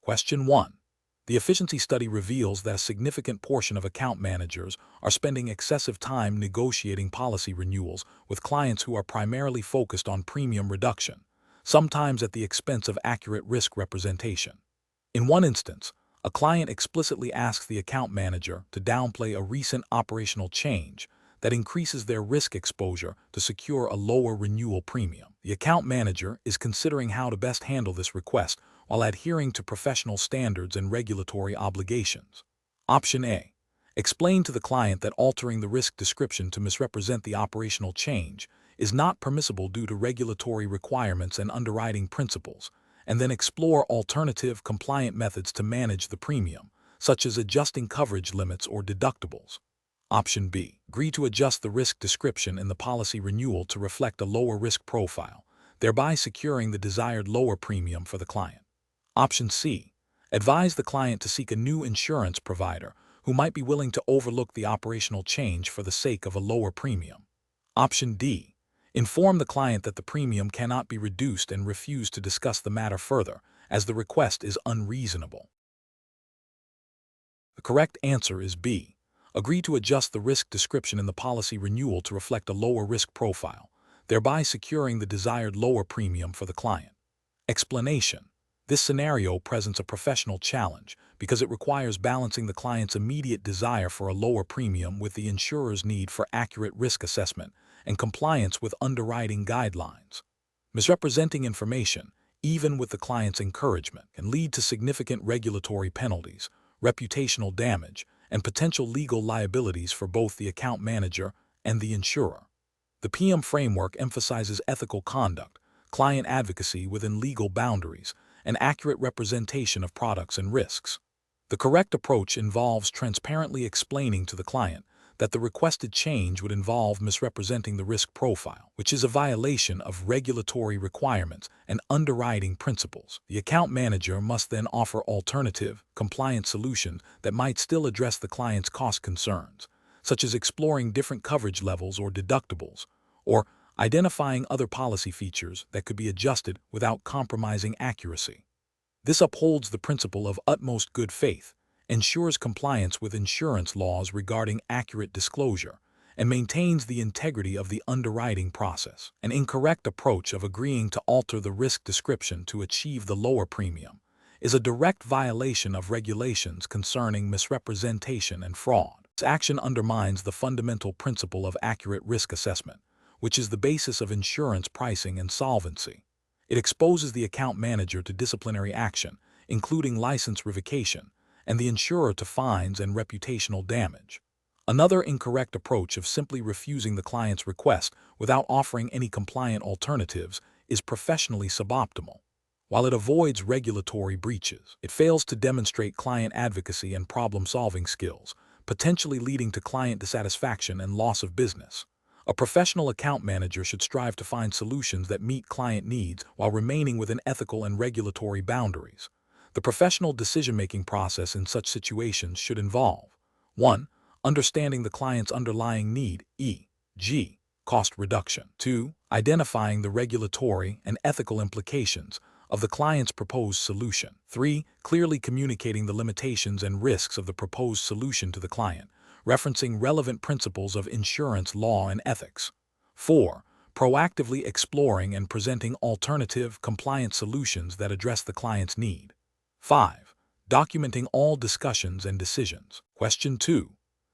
Question 1. The efficiency study reveals that a significant portion of account managers are spending excessive time negotiating policy renewals with clients who are primarily focused on premium reduction, sometimes at the expense of accurate risk representation. In one instance, a client explicitly asks the account manager to downplay a recent operational change that increases their risk exposure to secure a lower renewal premium. The account manager is considering how to best handle this request while adhering to professional standards and regulatory obligations. Option A. Explain to the client that altering the risk description to misrepresent the operational change is not permissible due to regulatory requirements and underwriting principles, and then explore alternative compliant methods to manage the premium, such as adjusting coverage limits or deductibles. Option B. Agree to adjust the risk description in the policy renewal to reflect a lower risk profile, thereby securing the desired lower premium for the client. Option C. Advise the client to seek a new insurance provider who might be willing to overlook the operational change for the sake of a lower premium. Option D. Inform the client that the premium cannot be reduced and refuse to discuss the matter further, as the request is unreasonable. The correct answer is B. Agree to adjust the risk description in the policy renewal to reflect a lower risk profile, thereby securing the desired lower premium for the client. Explanation. This scenario presents a professional challenge because it requires balancing the client's immediate desire for a lower premium with the insurer's need for accurate risk assessment and compliance with underwriting guidelines. Misrepresenting information, even with the client's encouragement, can lead to significant regulatory penalties, reputational damage, and potential legal liabilities for both the account manager and the insurer. The PIAM framework emphasizes ethical conduct, client advocacy within legal boundaries, and accurate representation of products and risks. The correct approach involves transparently explaining to the client that the requested change would involve misrepresenting the risk profile, which is a violation of regulatory requirements and underwriting principles. The account manager must then offer alternative, compliant solutions that might still address the client's cost concerns, such as exploring different coverage levels or deductibles, or identifying other policy features that could be adjusted without compromising accuracy. This upholds the principle of utmost good faith, ensures compliance with insurance laws regarding accurate disclosure, and maintains the integrity of the underwriting process. An incorrect approach of agreeing to alter the risk description to achieve the lower premium is a direct violation of regulations concerning misrepresentation and fraud. This action undermines the fundamental principle of accurate risk assessment, which is the basis of insurance pricing and solvency. It exposes the account manager to disciplinary action, including license revocation, and the insurer to fines and reputational damage. Another incorrect approach of simply refusing the client's request without offering any compliant alternatives is professionally suboptimal. While it avoids regulatory breaches, it fails to demonstrate client advocacy and problem-solving skills, potentially leading to client dissatisfaction and loss of business. A professional account manager should strive to find solutions that meet client needs while remaining within ethical and regulatory boundaries. The professional decision-making process in such situations should involve 1. Understanding the client's underlying need, e.g., cost reduction. 2. Identifying the regulatory and ethical implications of the client's proposed solution. 3. Clearly communicating the limitations and risks of the proposed solution to the client, referencing relevant principles of insurance law and ethics. 4. Proactively exploring and presenting alternative, compliant solutions that address the client's need. 5. Documenting all discussions and decisions. Question 2.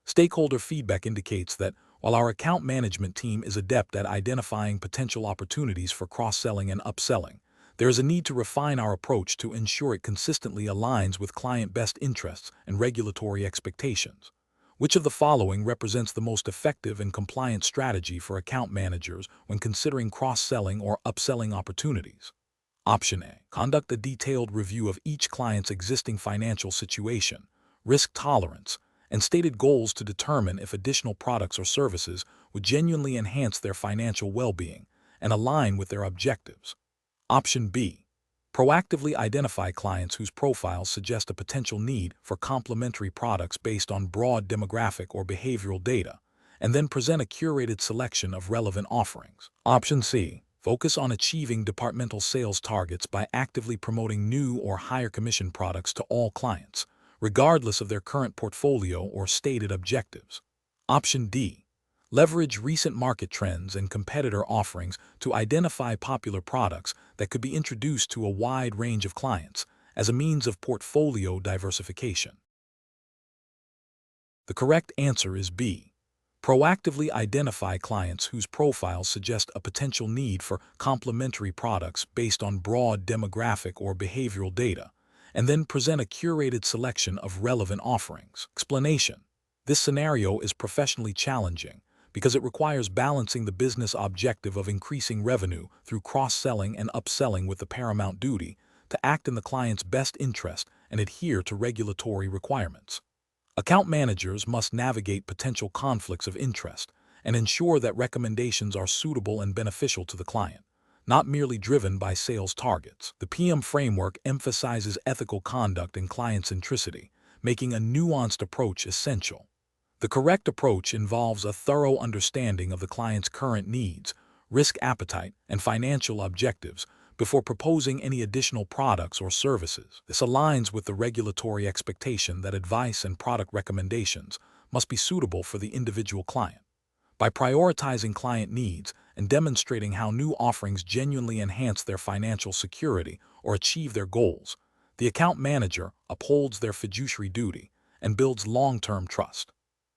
Stakeholder feedback indicates that while our account management team is adept at identifying potential opportunities for cross-selling and upselling, there is a need to refine our approach to ensure it consistently aligns with client best interests and regulatory expectations. Which of the following represents the most effective and compliant strategy for account managers when considering cross-selling or upselling opportunities? Option A. Conduct a detailed review of each client's existing financial situation, risk tolerance, and stated goals to determine if additional products or services would genuinely enhance their financial well-being and align with their objectives. Option B. Proactively identify clients whose profiles suggest a potential need for complementary products based on broad demographic or behavioral data, and then present a curated selection of relevant offerings. Option C. Focus on achieving departmental sales targets by actively promoting new or higher commission products to all clients, regardless of their current portfolio or stated objectives. Option D. Leverage recent market trends and competitor offerings to identify popular products that could be introduced to a wide range of clients as a means of portfolio diversification. The correct answer is B. Proactively identify clients whose profiles suggest a potential need for complementary products based on broad demographic or behavioral data, and then present a curated selection of relevant offerings. Explanation: this scenario is professionally challenging because it requires balancing the business objective of increasing revenue through cross-selling and upselling with the paramount duty to act in the client's best interest and adhere to regulatory requirements. Account managers must navigate potential conflicts of interest and ensure that recommendations are suitable and beneficial to the client, not merely driven by sales targets. The PIAM framework emphasizes ethical conduct and client centricity, making a nuanced approach essential. The correct approach involves a thorough understanding of the client's current needs, risk appetite, and financial objectives before proposing any additional products or services. This aligns with the regulatory expectation that advice and product recommendations must be suitable for the individual client. By prioritizing client needs and demonstrating how new offerings genuinely enhance their financial security or achieve their goals, the account manager upholds their fiduciary duty and builds long-term trust.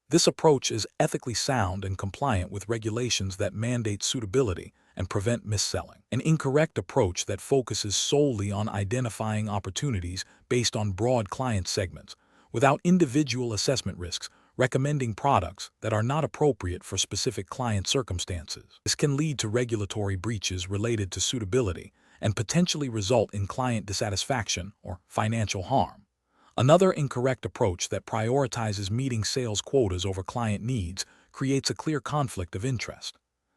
This approach is ethically sound and compliant with regulations that mandate suitability and prevent mis-selling. An incorrect approach that focuses solely on identifying opportunities based on broad client segments, without individual assessment risks, recommending products that are not appropriate for specific client circumstances. This can lead to regulatory breaches related to suitability and potentially result in client dissatisfaction or financial harm. Another incorrect approach that prioritizes meeting sales quotas over client needs creates a clear conflict of interest.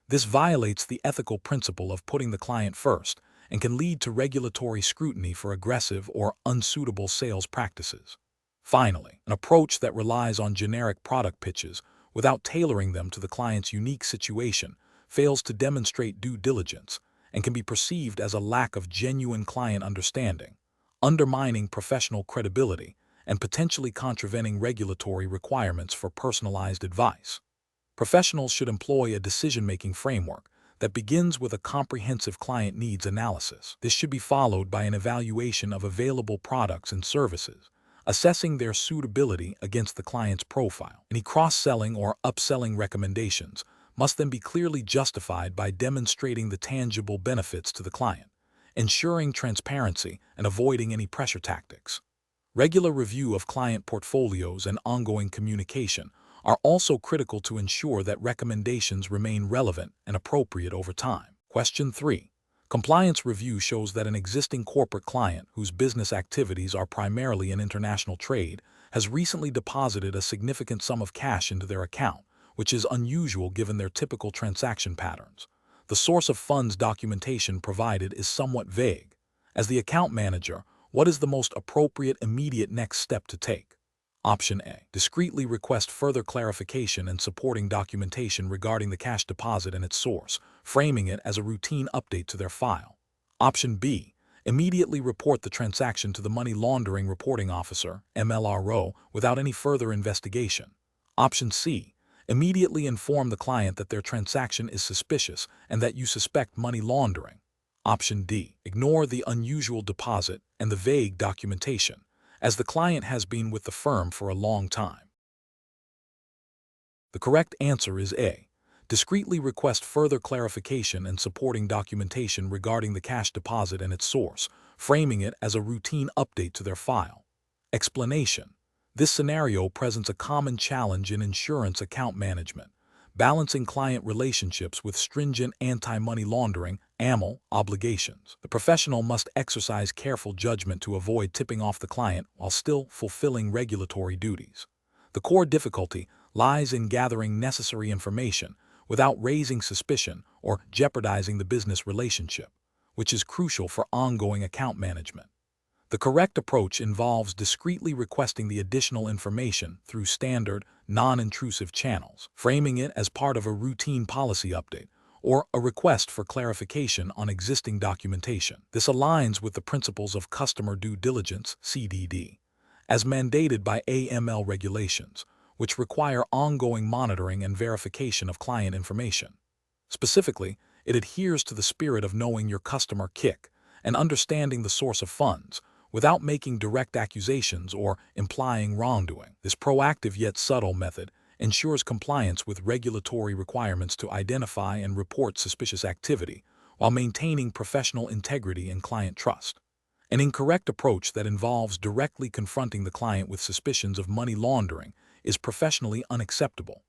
This violates the ethical principle of putting the client first and can lead to regulatory scrutiny for aggressive or unsuitable sales practices. Finally, an approach that relies on generic product pitches without tailoring them to the client's unique situation fails to demonstrate due diligence and can be perceived as a lack of genuine client understanding, undermining professional credibility and potentially contravening regulatory requirements for personalized advice. Professionals should employ a decision-making framework that begins with a comprehensive client needs analysis. This should be followed by an evaluation of available products and services, assessing their suitability against the client's profile. Any cross-selling or upselling recommendations must then be clearly justified by demonstrating the tangible benefits to the client, ensuring transparency and avoiding any pressure tactics. Regular review of client portfolios and ongoing communication are also critical to ensure that recommendations remain relevant and appropriate over time. Question 3. Compliance review shows that an existing corporate client whose business activities are primarily in international trade has recently deposited a significant sum of cash into their account, which is unusual given their typical transaction patterns. The source of funds documentation provided is somewhat vague. As the account manager, what is the most appropriate immediate next step to take? Option A. Discreetly request further clarification and supporting documentation regarding the cash deposit and its source, framing it as a routine update to their file. Option B. Immediately report the transaction to the Money Laundering Reporting Officer, MLRO, without any further investigation. Option C. Immediately inform the client that their transaction is suspicious and that you suspect money laundering. Option D. Ignore the unusual deposit and the vague documentation, as the client has been with the firm for a long time. The correct answer is A. Discreetly request further clarification and supporting documentation regarding the cash deposit and its source, framing it as a routine update to their file. Explanation: this scenario presents a common challenge in insurance account management, balancing client relationships with stringent anti-money laundering (AML) obligations. The professional must exercise careful judgment to avoid tipping off the client while still fulfilling regulatory duties. The core difficulty lies in gathering necessary information without raising suspicion or jeopardizing the business relationship, which is crucial for ongoing account management. The correct approach involves discreetly requesting the additional information through standard, non-intrusive channels, framing it as part of a routine policy update, or a request for clarification on existing documentation. This aligns with the principles of customer due diligence, CDD, as mandated by AML regulations, which require ongoing monitoring and verification of client information. Specifically, it adheres to the spirit of knowing your customer kick and understanding the source of funds without making direct accusations or implying wrongdoing. This proactive yet subtle method ensures compliance with regulatory requirements to identify and report suspicious activity while maintaining professional integrity and client trust. An incorrect approach that involves directly confronting the client with suspicions of money laundering is professionally unacceptable.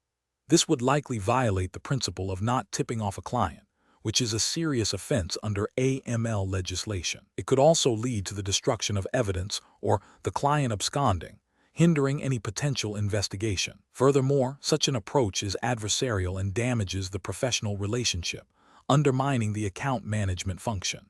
This would likely violate the principle of not tipping off a client, which is a serious offense under AML legislation. It could also lead to the destruction of evidence or the client absconding, hindering any potential investigation. Furthermore, such an approach is adversarial and damages the professional relationship, undermining the account management function.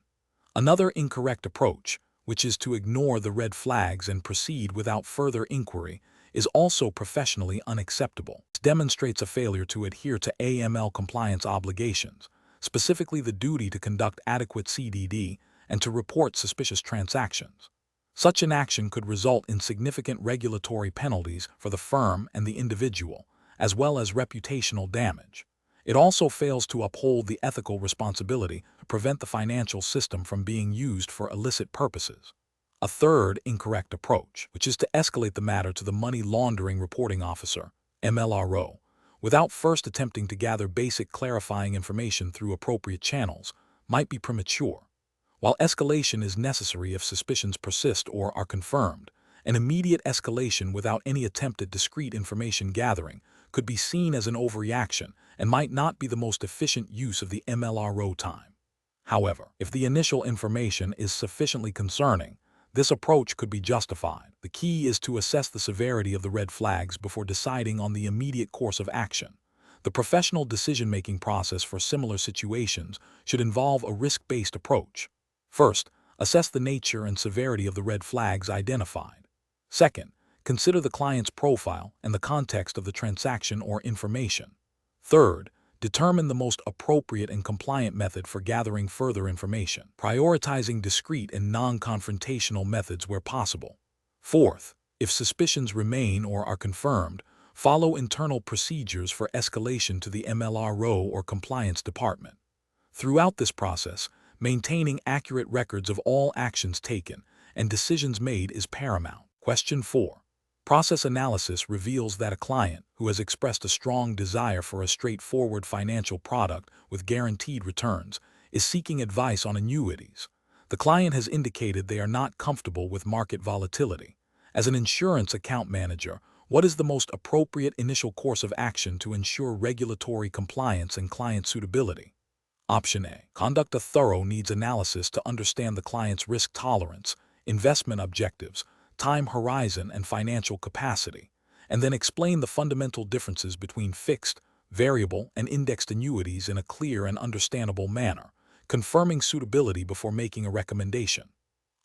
Another incorrect approach, which is to ignore the red flags and proceed without further inquiry, is also professionally unacceptable. It demonstrates a failure to adhere to AML compliance obligations, specifically the duty to conduct adequate CDD and to report suspicious transactions. Such an action could result in significant regulatory penalties for the firm and the individual, as well as reputational damage. It also fails to uphold the ethical responsibility to prevent the financial system from being used for illicit purposes. A third incorrect approach, which is to escalate the matter to the Money Laundering Reporting Officer, MLRO, without first attempting to gather basic clarifying information through appropriate channels, might be premature. While escalation is necessary if suspicions persist or are confirmed, an immediate escalation without any attempt at discrete information gathering could be seen as an overreaction and might not be the most efficient use of the MLRO time. However, if the initial information is sufficiently concerning, this approach could be justified. The key is to assess the severity of the red flags before deciding on the immediate course of action. The professional decision-making process for similar situations should involve a risk-based approach. First, assess the nature and severity of the red flags identified. Second, consider the client's profile and the context of the transaction or information. Third, determine the most appropriate and compliant method for gathering further information, prioritizing discreet and non-confrontational methods where possible. Fourth, if suspicions remain or are confirmed, follow internal procedures for escalation to the MLRO or compliance department. Throughout this process, maintaining accurate records of all actions taken and decisions made is paramount. Question 4. Process analysis reveals that a client who has expressed a strong desire for a straightforward financial product with guaranteed returns is seeking advice on annuities. The client has indicated they are not comfortable with market volatility. As an insurance account manager, what is the most appropriate initial course of action to ensure regulatory compliance and client suitability? Option A. Conduct a thorough needs analysis to understand the client's risk tolerance, investment objectives, time horizon, and financial capacity, and then explain the fundamental differences between fixed, variable, and indexed annuities in a clear and understandable manner, confirming suitability before making a recommendation.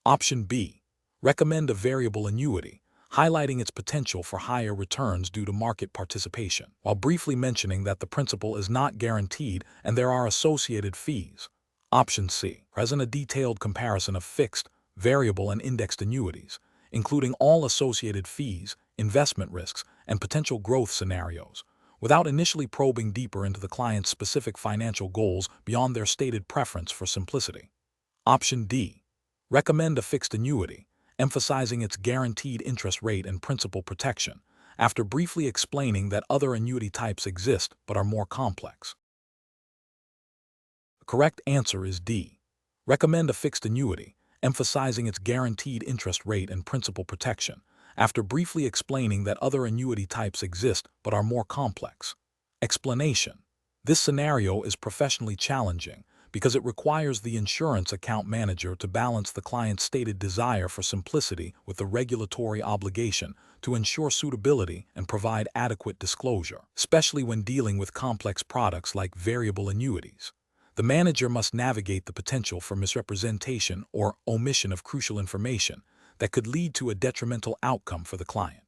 Option B. Recommend a variable annuity, highlighting its potential for higher returns due to market participation, while briefly mentioning that the principal is not guaranteed and there are associated fees. Option C. Present a detailed comparison of fixed, variable, and indexed annuities, including all associated fees, investment risks, and potential growth scenarios, without initially probing deeper into the client's specific financial goals beyond their stated preference for simplicity. Option D. Recommend a fixed annuity, emphasizing its guaranteed interest rate and principal protection, after briefly explaining that other annuity types exist but are more complex. The correct answer is D. Recommend a fixed annuity, emphasizing its guaranteed interest rate and principal protection, after briefly explaining that other annuity types exist but are more complex. Explanation. This scenario is professionally challenging because it requires the insurance account manager to balance the client's stated desire for simplicity with the regulatory obligation to ensure suitability and provide adequate disclosure, especially when dealing with complex products like variable annuities. The manager must navigate the potential for misrepresentation or omission of crucial information that could lead to a detrimental outcome for the client.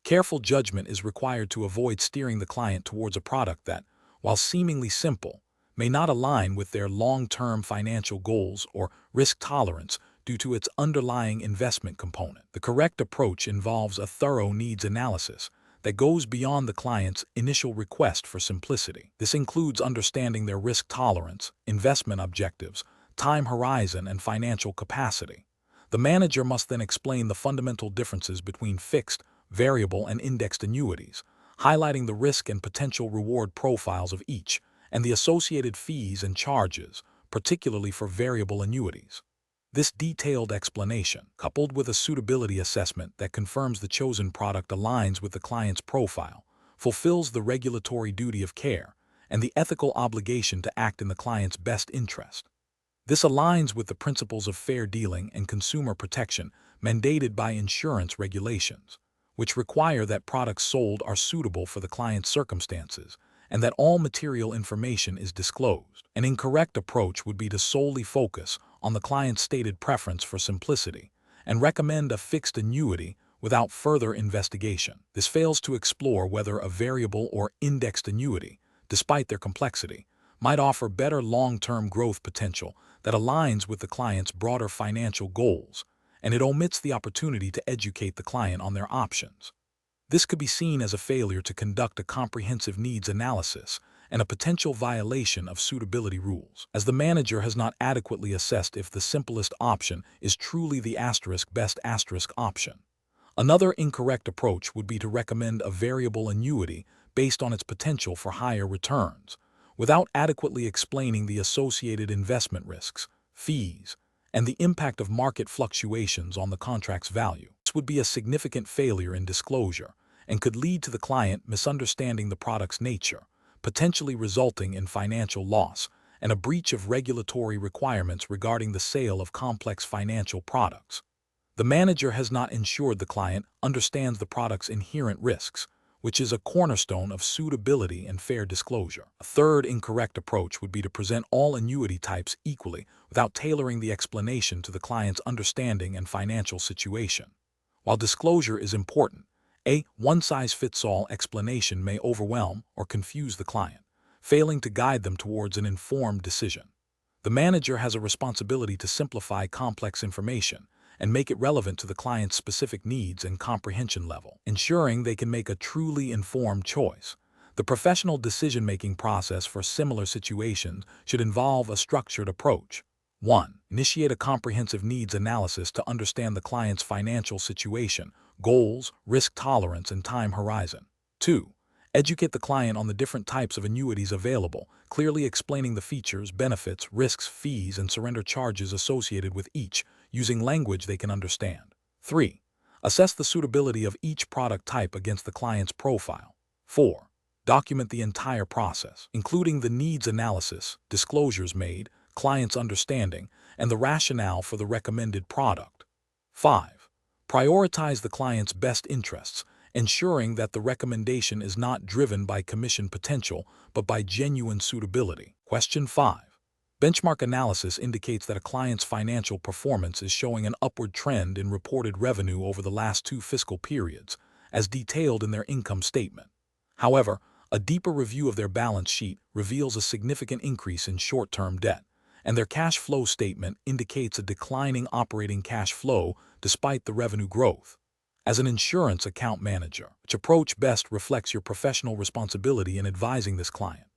Careful judgment is required to avoid steering the client towards a product that, while seemingly simple, may not align with their long-term financial goals or risk tolerance due to its underlying investment component. The correct approach involves a thorough needs analysis that goes beyond the client's initial request for simplicity. This includes understanding their risk tolerance, investment objectives, time horizon, and financial capacity. The manager must then explain the fundamental differences between fixed, variable, and indexed annuities, highlighting the risk and potential reward profiles of each, and the associated fees and charges, particularly for variable annuities. This detailed explanation, coupled with a suitability assessment that confirms the chosen product aligns with the client's profile, fulfills the regulatory duty of care and the ethical obligation to act in the client's best interest. This aligns with the principles of fair dealing and consumer protection mandated by insurance regulations, which require that products sold are suitable for the client's circumstances and that all material information is disclosed. An incorrect approach would be to solely focus on the client's stated preference for simplicity and recommend a fixed annuity without further investigation. This fails to explore whether a variable or indexed annuity, despite their complexity, might offer better long-term growth potential that aligns with the client's broader financial goals, and it omits the opportunity to educate the client on their options. This could be seen as a failure to conduct a comprehensive needs analysis and a potential violation of suitability rules, as the manager has not adequately assessed if the simplest option is truly the best option. Another incorrect approach would be to recommend a variable annuity based on its potential for higher returns, without adequately explaining the associated investment risks, fees, and the impact of market fluctuations on the contract's value. This would be a significant failure in disclosure and could lead to the client misunderstanding the product's nature, potentially resulting in financial loss and a breach of regulatory requirements regarding the sale of complex financial products. The manager has not ensured the client understands the product's inherent risks, which is a cornerstone of suitability and fair disclosure. A third incorrect approach would be to present all annuity types equally without tailoring the explanation to the client's understanding and financial situation. While disclosure is important, a one-size-fits-all explanation may overwhelm or confuse the client, failing to guide them towards an informed decision. The manager has a responsibility to simplify complex information and make it relevant to the client's specific needs and comprehension level, ensuring they can make a truly informed choice. The professional decision-making process for similar situations should involve a structured approach. 1. Initiate a comprehensive needs analysis to understand the client's financial situation, goals, risk tolerance, and time horizon. 2. Educate the client on the different types of annuities available, clearly explaining the features, benefits, risks, fees, and surrender charges associated with each, using language they can understand. 3. Assess the suitability of each product type against the client's profile. 4. Document the entire process, including the needs analysis, disclosures made, client's understanding, and the rationale for the recommended product. 5. Prioritize the client's best interests, ensuring that the recommendation is not driven by commission potential but by genuine suitability. Question 5. Benchmark analysis indicates that a client's financial performance is showing an upward trend in reported revenue over the last 2 fiscal periods, as detailed in their income statement. However, a deeper review of their balance sheet reveals a significant increase in short-term debt, and their cash flow statement indicates a declining operating cash flow despite the revenue growth. As an insurance account manager, which approach best reflects your professional responsibility in advising this client?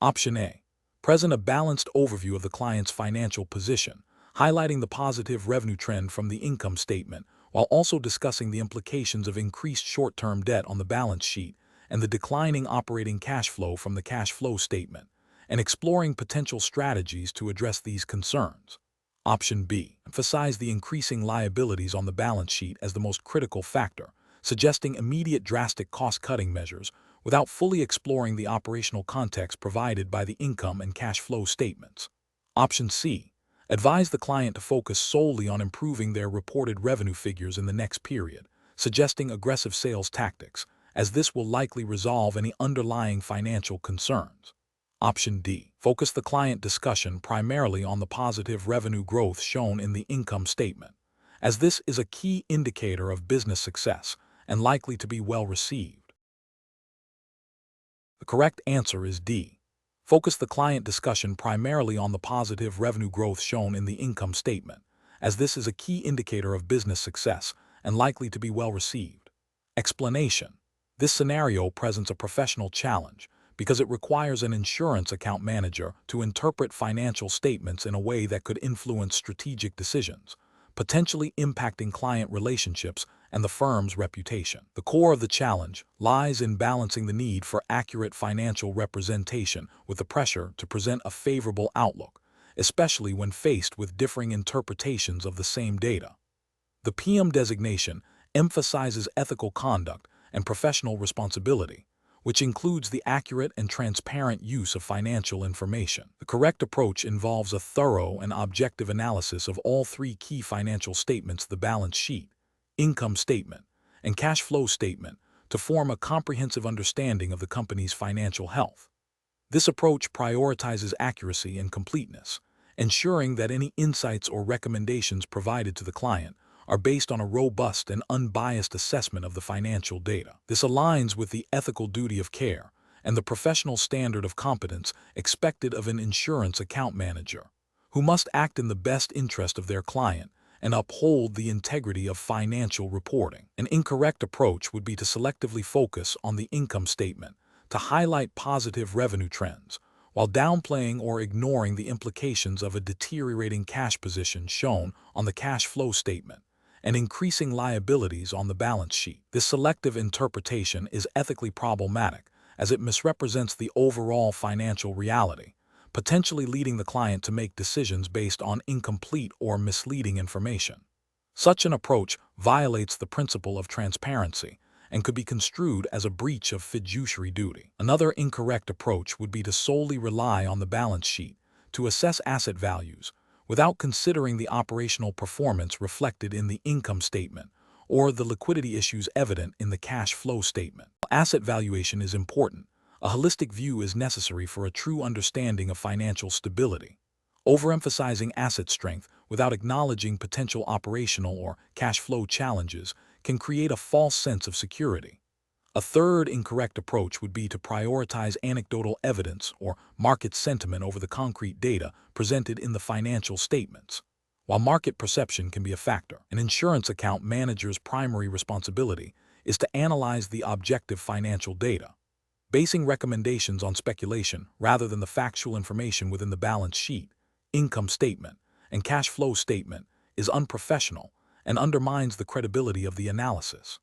Option A. Present a balanced overview of the client's financial position, highlighting the positive revenue trend from the income statement, while also discussing the implications of increased short-term debt on the balance sheet and the declining operating cash flow from the cash flow statement, and exploring potential strategies to address these concerns. Option B. Emphasize the increasing liabilities on the balance sheet as the most critical factor, suggesting immediate drastic cost-cutting measures without fully exploring the operational context provided by the income and cash flow statements. Option C. Advise the client to focus solely on improving their reported revenue figures in the next period, suggesting aggressive sales tactics, as this will likely resolve any underlying financial concerns. Option D. Focus the client discussion primarily on the positive revenue growth shown in the income statement, as this is a key indicator of business success and likely to be well received. The correct answer is D. Focus the client discussion primarily on the positive revenue growth shown in the income statement, as this is a key indicator of business success and likely to be well received. Explanation. This scenario presents a professional challenge because it requires an insurance account manager to interpret financial statements in a way that could influence strategic decisions, potentially impacting client relationships and the firm's reputation. The core of the challenge lies in balancing the need for accurate financial representation with the pressure to present a favorable outlook, especially when faced with differing interpretations of the same data. The PIAM designation emphasizes ethical conduct and professional responsibility, which includes the accurate and transparent use of financial information. The correct approach involves a thorough and objective analysis of all three key financial statements: the balance sheet, income statement, and cash flow statement, to form a comprehensive understanding of the company's financial health. This approach prioritizes accuracy and completeness, ensuring that any insights or recommendations provided to the client are based on a robust and unbiased assessment of the financial data. This aligns with the ethical duty of care and the professional standard of competence expected of an insurance account manager, who must act in the best interest of their client and uphold the integrity of financial reporting. An incorrect approach would be to selectively focus on the income statement to highlight positive revenue trends, while downplaying or ignoring the implications of a deteriorating cash position shown on the cash flow statement and increasing liabilities on the balance sheet. This selective interpretation is ethically problematic as it misrepresents the overall financial reality, potentially leading the client to make decisions based on incomplete or misleading information. Such an approach violates the principle of transparency and could be construed as a breach of fiduciary duty. Another incorrect approach would be to solely rely on the balance sheet to assess asset values, without considering the operational performance reflected in the income statement or the liquidity issues evident in the cash flow statement. While asset valuation is important, a holistic view is necessary for a true understanding of financial stability. Overemphasizing asset strength without acknowledging potential operational or cash flow challenges can create a false sense of security. A third incorrect approach would be to prioritize anecdotal evidence or market sentiment over the concrete data presented in the financial statements. While market perception can be a factor, an insurance account manager's primary responsibility is to analyze the objective financial data. Basing recommendations on speculation rather than the factual information within the balance sheet, income statement, and cash flow statement is unprofessional and undermines the credibility of the analysis.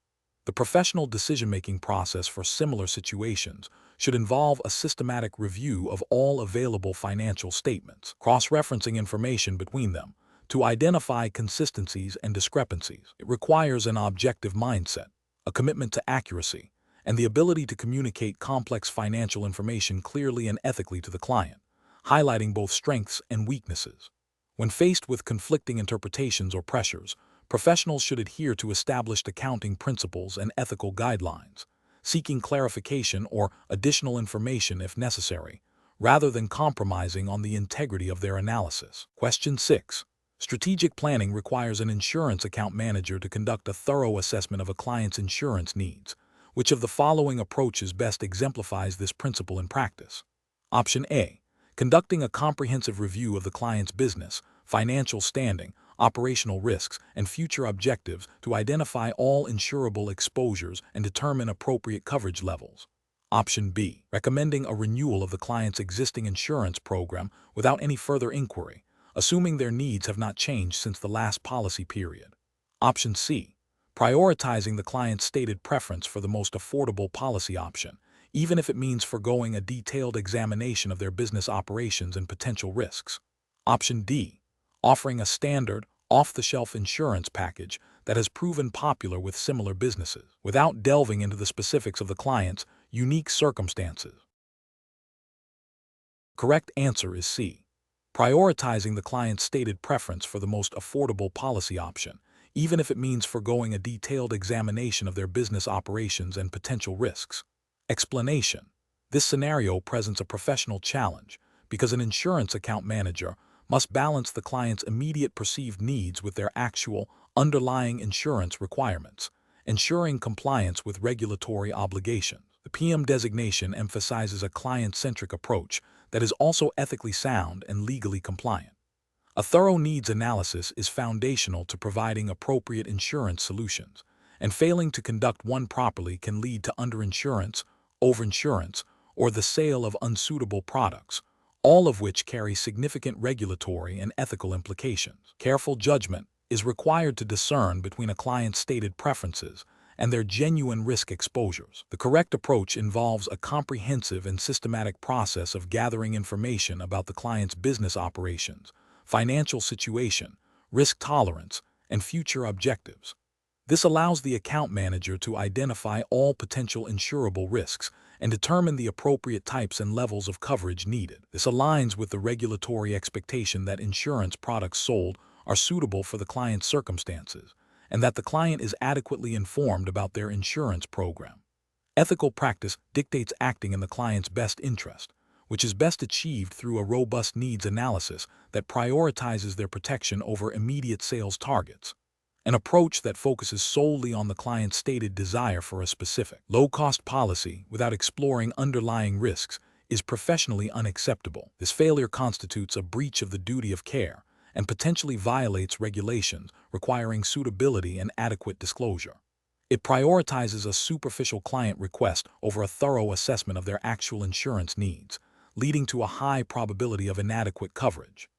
The professional decision-making process for similar situations should involve a systematic review of all available financial statements, cross-referencing information between them to identify consistencies and discrepancies. It requires an objective mindset, a commitment to accuracy, and the ability to communicate complex financial information clearly and ethically to the client, highlighting both strengths and weaknesses. When faced with conflicting interpretations or pressures, professionals should adhere to established accounting principles and ethical guidelines, seeking clarification or additional information if necessary, rather than compromising on the integrity of their analysis. Question 6. Strategic planning requires an insurance account manager to conduct a thorough assessment of a client's insurance needs. Which of the following approaches best exemplifies this principle in practice? Option A. Conducting a comprehensive review of the client's business, financial standing, operational risks, and future objectives to identify all insurable exposures and determine appropriate coverage levels. Option B. Recommending a renewal of the client's existing insurance program without any further inquiry, assuming their needs have not changed since the last policy period. Option C. Prioritizing the client's stated preference for the most affordable policy option, even if it means forgoing a detailed examination of their business operations and potential risks. Option D. Offering a standard, off-the-shelf insurance package that has proven popular with similar businesses, without delving into the specifics of the client's unique circumstances. Correct answer is C. Prioritizing the client's stated preference for the most affordable policy option, even if it means forgoing a detailed examination of their business operations and potential risks. Explanation. This scenario presents a professional challenge because an insurance account manager must balance the client's immediate perceived needs with their actual, underlying insurance requirements, ensuring compliance with regulatory obligations. The PIAM designation emphasizes a client-centric approach that is also ethically sound and legally compliant. A thorough needs analysis is foundational to providing appropriate insurance solutions, and failing to conduct one properly can lead to underinsurance, overinsurance, or the sale of unsuitable products, all of which carry significant regulatory and ethical implications. Careful judgment is required to discern between a client's stated preferences and their genuine risk exposures. The correct approach involves a comprehensive and systematic process of gathering information about the client's business operations, financial situation, risk tolerance, and future objectives. This allows the account manager to identify all potential insurable risks and determine the appropriate types and levels of coverage needed. This aligns with the regulatory expectation that insurance products sold are suitable for the client's circumstances, and that the client is adequately informed about their insurance program. Ethical practice dictates acting in the client's best interest, which is best achieved through a robust needs analysis that prioritizes their protection over immediate sales targets. An approach that focuses solely on the client's stated desire for a specific, low-cost policy without exploring underlying risks is professionally unacceptable. This failure constitutes a breach of the duty of care and potentially violates regulations requiring suitability and adequate disclosure. It prioritizes a superficial client request over a thorough assessment of their actual insurance needs, leading to a high probability of inadequate coverage.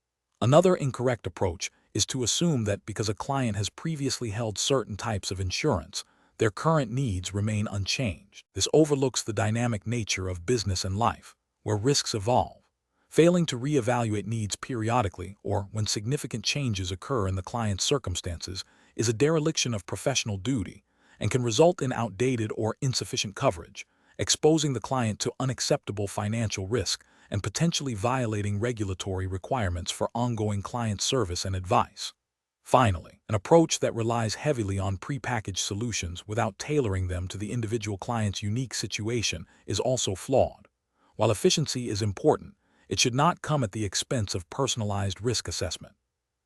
Another incorrect approach is to assume that because a client has previously held certain types of insurance, their current needs remain unchanged. This overlooks the dynamic nature of business and life, where risks evolve. Failing to reevaluate needs periodically or when significant changes occur in the client's circumstances is a dereliction of professional duty and can result in outdated or insufficient coverage, exposing the client to unacceptable financial risk and potentially violating regulatory requirements for ongoing client service and advice. Finally, an approach that relies heavily on prepackaged solutions without tailoring them to the individual client's unique situation is also flawed. While efficiency is important, it should not come at the expense of personalized risk assessment.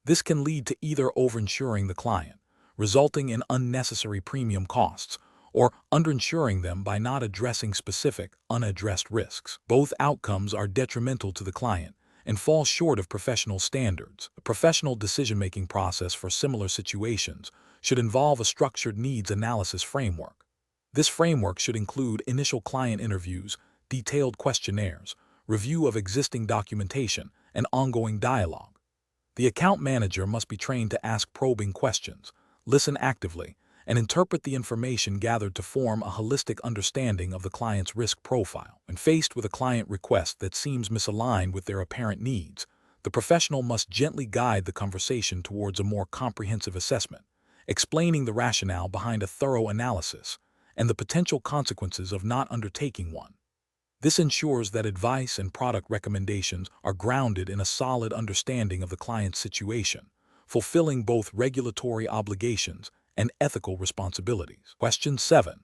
This can lead to either overinsuring the client, resulting in unnecessary premium costs, or underinsuring them by not addressing specific, unaddressed risks. Both outcomes are detrimental to the client and fall short of professional standards. The professional decision-making process for similar situations should involve a structured needs analysis framework. This framework should include initial client interviews, detailed questionnaires, review of existing documentation, and ongoing dialogue. The account manager must be trained to ask probing questions, listen actively, and interpret the information gathered to form a holistic understanding of the client's risk profile. When faced with a client request that seems misaligned with their apparent needs, the professional must gently guide the conversation towards a more comprehensive assessment, explaining the rationale behind a thorough analysis and the potential consequences of not undertaking one. This ensures that advice and product recommendations are grounded in a solid understanding of the client's situation, fulfilling both regulatory obligations and ethical responsibilities. Question 7.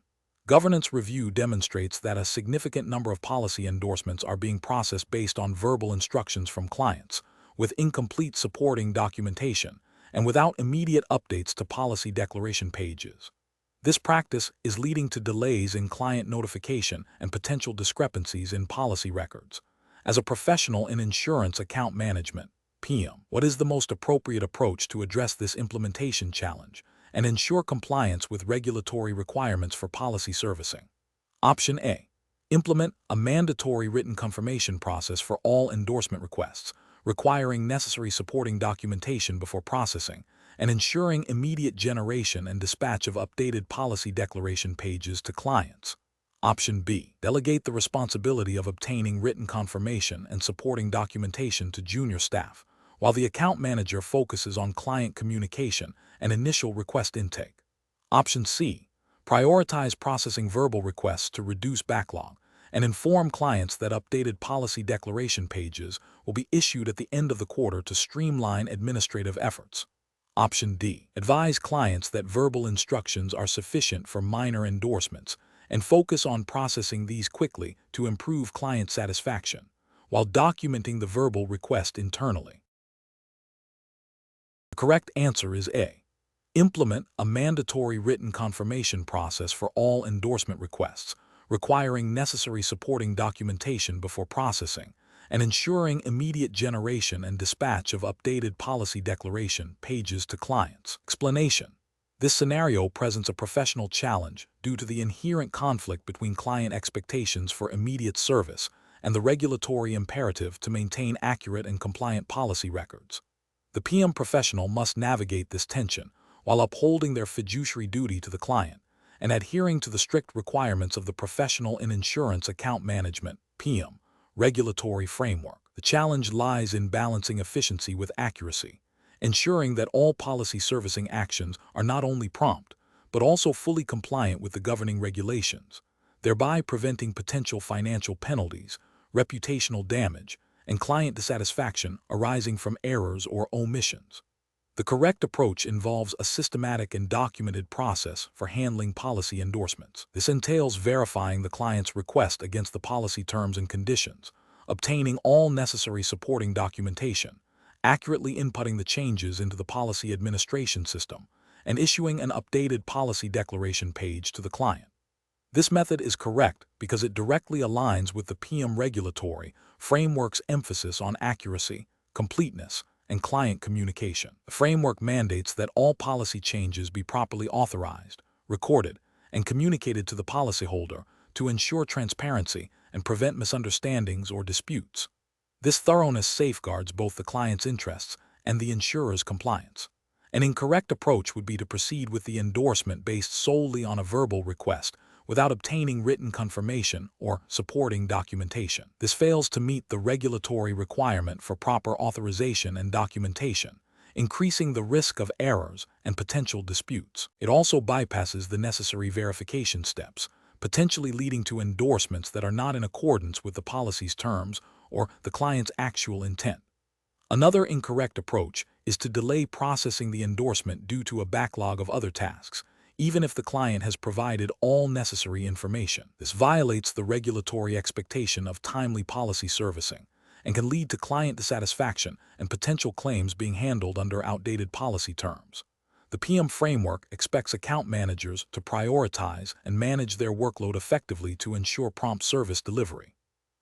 Governance review demonstrates that a significant number of policy endorsements are being processed based on verbal instructions from clients, with incomplete supporting documentation and without immediate updates to policy declaration pages. This practice is leading to delays in client notification and potential discrepancies in policy records. As a professional in insurance account management, PIAM, what is the most appropriate approach to address this implementation challenge and ensure compliance with regulatory requirements for policy servicing? Option A. Implement a mandatory written confirmation process for all endorsement requests, requiring necessary supporting documentation before processing, and ensuring immediate generation and dispatch of updated policy declaration pages to clients. Option B. Delegate the responsibility of obtaining written confirmation and supporting documentation to junior staff, while the account manager focuses on client communication and initial request intake. Option C. Prioritize processing verbal requests to reduce backlog, and inform clients that updated policy declaration pages will be issued at the end of the quarter to streamline administrative efforts. Option D. Advise clients that verbal instructions are sufficient for minor endorsements and focus on processing these quickly to improve client satisfaction, while documenting the verbal request internally. The correct answer is A. Implement a mandatory written confirmation process for all endorsement requests, requiring necessary supporting documentation before processing, and ensuring immediate generation and dispatch of updated policy declaration pages to clients. Explanation. This scenario presents a professional challenge due to the inherent conflict between client expectations for immediate service and the regulatory imperative to maintain accurate and compliant policy records. The PM professional must navigate this tension while upholding their fiduciary duty to the client and adhering to the strict requirements of the Professional in Insurance Account Management (PIAM) regulatory framework. The challenge lies in balancing efficiency with accuracy, ensuring that all policy servicing actions are not only prompt, but also fully compliant with the governing regulations, thereby preventing potential financial penalties, reputational damage, and client dissatisfaction arising from errors or omissions. The correct approach involves a systematic and documented process for handling policy endorsements. This entails verifying the client's request against the policy terms and conditions, obtaining all necessary supporting documentation, accurately inputting the changes into the policy administration system, and issuing an updated policy declaration page to the client. This method is correct because it directly aligns with the PM regulatory framework's emphasis on accuracy, completeness, and client communication. The framework mandates that all policy changes be properly authorized, recorded, and communicated to the policyholder to ensure transparency and prevent misunderstandings or disputes. This thoroughness safeguards both the client's interests and the insurer's compliance. An incorrect approach would be to proceed with the endorsement based solely on a verbal request without obtaining written confirmation or supporting documentation. This fails to meet the regulatory requirement for proper authorization and documentation, increasing the risk of errors and potential disputes. It also bypasses the necessary verification steps, potentially leading to endorsements that are not in accordance with the policy's terms or the client's actual intent. Another incorrect approach is to delay processing the endorsement due to a backlog of other tasks, even if the client has provided all necessary information. This violates the regulatory expectation of timely policy servicing and can lead to client dissatisfaction and potential claims being handled under outdated policy terms. The PM framework expects account managers to prioritize and manage their workload effectively to ensure prompt service delivery.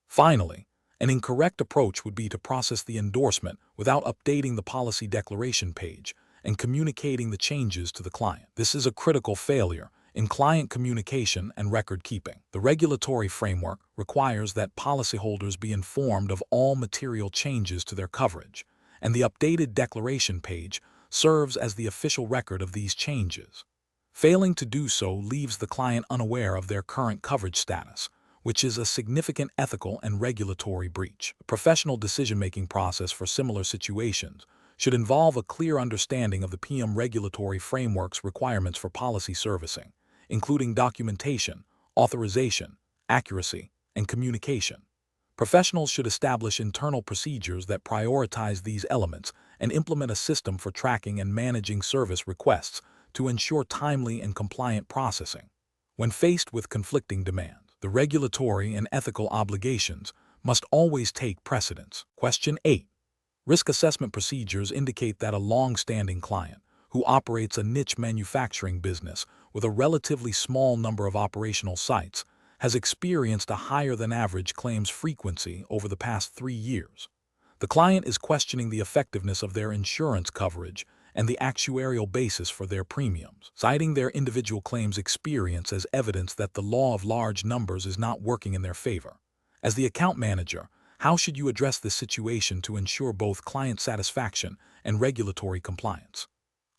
Finally, an incorrect approach would be to process the endorsement without updating the policy declaration page and communicating the changes to the client. This is a critical failure in client communication and record keeping. The regulatory framework requires that policyholders be informed of all material changes to their coverage, and the updated declaration page serves as the official record of these changes. Failing to do so leaves the client unaware of their current coverage status, which is a significant ethical and regulatory breach. A professional decision-making process for similar situations should involve a clear understanding of the PM regulatory framework's requirements for policy servicing, including documentation, authorization, accuracy, and communication. Professionals should establish internal procedures that prioritize these elements and implement a system for tracking and managing service requests to ensure timely and compliant processing. When faced with conflicting demands, the regulatory and ethical obligations must always take precedence. Question 8. Risk assessment procedures indicate that a long-standing client, who operates a niche manufacturing business with a relatively small number of operational sites, has experienced a higher-than-average claims frequency over the past 3 years. The client is questioning the effectiveness of their insurance coverage and the actuarial basis for their premiums, citing their individual claims experience as evidence that the law of large numbers is not working in their favor. As the account manager, how should you address this situation to ensure both client satisfaction and regulatory compliance?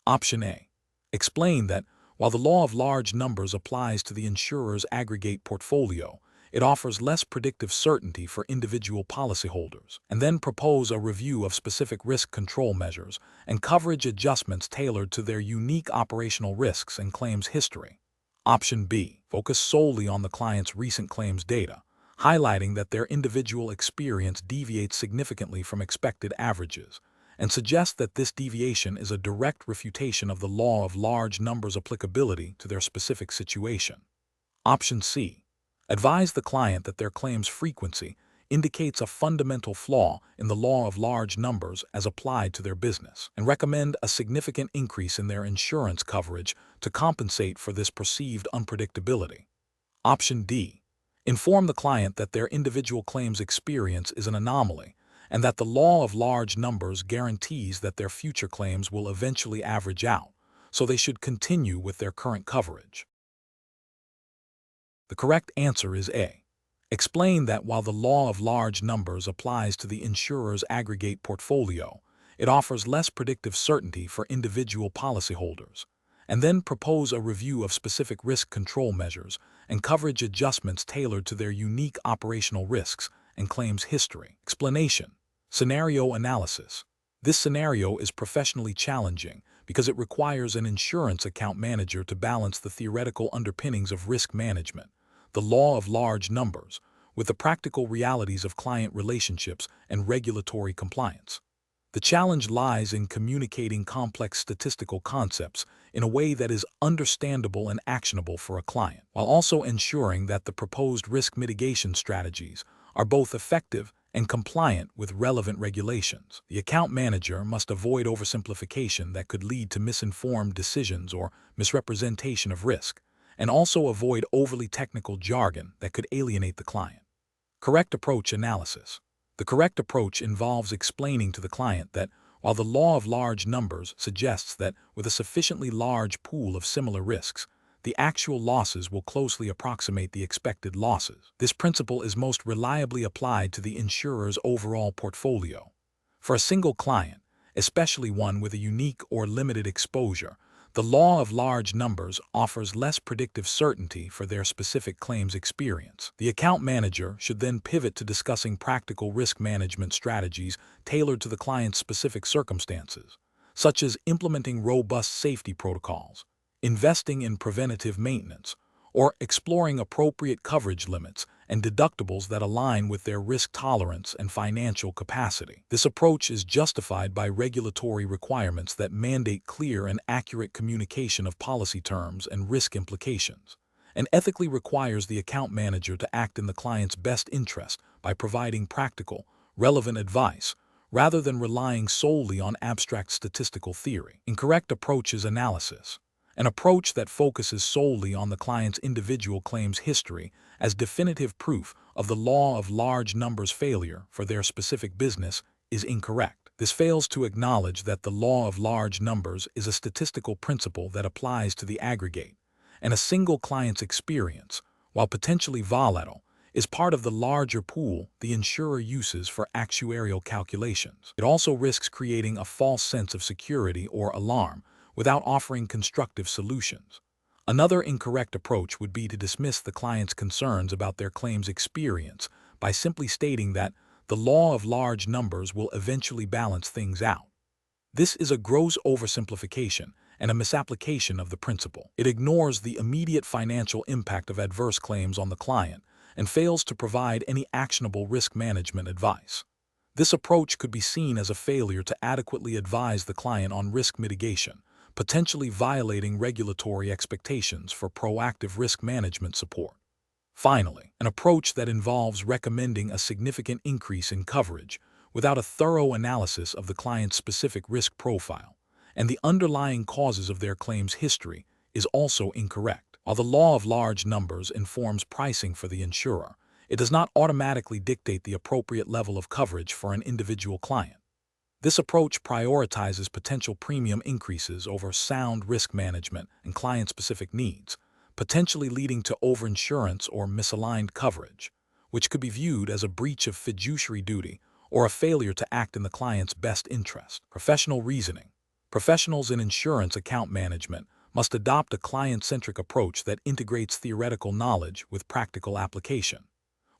Option A. Explain that, while the law of large numbers applies to the insurer's aggregate portfolio, it offers less predictive certainty for individual policyholders, and then propose a review of specific risk control measures and coverage adjustments tailored to their unique operational risks and claims history. Option B. Focus solely on the client's recent claims data, highlighting that their individual experience deviates significantly from expected averages, and suggest that this deviation is a direct refutation of the law of large numbers' applicability to their specific situation. Option C. Advise the client that their claims frequency indicates a fundamental flaw in the law of large numbers as applied to their business, and recommend a significant increase in their insurance coverage to compensate for this perceived unpredictability. Option D. Inform the client that their individual claims experience is an anomaly and that the law of large numbers guarantees that their future claims will eventually average out, so they should continue with their current coverage. The correct answer is A. Explain that while the law of large numbers applies to the insurer's aggregate portfolio, it offers less predictive certainty for individual policyholders, and then propose a review of specific risk control measures and coverage adjustments tailored to their unique operational risks and claims history. Explanation. Scenario analysis. This scenario is professionally challenging because it requires an insurance account manager to balance the theoretical underpinnings of risk management, the law of large numbers, with the practical realities of client relationships and regulatory compliance. The challenge lies in communicating complex statistical concepts in a way that is understandable and actionable for a client, while also ensuring that the proposed risk mitigation strategies are both effective and compliant with relevant regulations. The account manager must avoid oversimplification that could lead to misinformed decisions or misrepresentation of risk, and also avoid overly technical jargon that could alienate the client. Correct approach analysis. The correct approach involves explaining to the client that while the law of large numbers suggests that with a sufficiently large pool of similar risks, the actual losses will closely approximate the expected losses, this principle is most reliably applied to the insurer's overall portfolio. For a single client, especially one with a unique or limited exposure, the law of large numbers offers less predictive certainty for their specific claims experience. The account manager should then pivot to discussing practical risk management strategies tailored to the client's specific circumstances, such as implementing robust safety protocols, investing in preventative maintenance, or exploring appropriate coverage limits and deductibles that align with their risk tolerance and financial capacity. This approach is justified by regulatory requirements that mandate clear and accurate communication of policy terms and risk implications, and ethically requires the account manager to act in the client's best interest by providing practical, relevant advice, rather than relying solely on abstract statistical theory. Incorrect approach is analysis. An approach that focuses solely on the client's individual claims history as definitive proof of the law of large numbers failure for their specific business is incorrect. This fails to acknowledge that the law of large numbers is a statistical principle that applies to the aggregate, and a single client's experience, while potentially volatile, is part of the larger pool the insurer uses for actuarial calculations. It also risks creating a false sense of security or alarm without offering constructive solutions. Another incorrect approach would be to dismiss the client's concerns about their claims experience by simply stating that the law of large numbers will eventually balance things out. This is a gross oversimplification and a misapplication of the principle. It ignores the immediate financial impact of adverse claims on the client and fails to provide any actionable risk management advice. This approach could be seen as a failure to adequately advise the client on risk mitigation, potentially violating regulatory expectations for proactive risk management support. Finally, an approach that involves recommending a significant increase in coverage without a thorough analysis of the client's specific risk profile and the underlying causes of their claims history is also incorrect. While the law of large numbers informs pricing for the insurer, it does not automatically dictate the appropriate level of coverage for an individual client. This approach prioritizes potential premium increases over sound risk management and client-specific needs, potentially leading to overinsurance or misaligned coverage, which could be viewed as a breach of fiduciary duty or a failure to act in the client's best interest. Professional reasoning. Professionals in insurance account management must adopt a client-centric approach that integrates theoretical knowledge with practical application.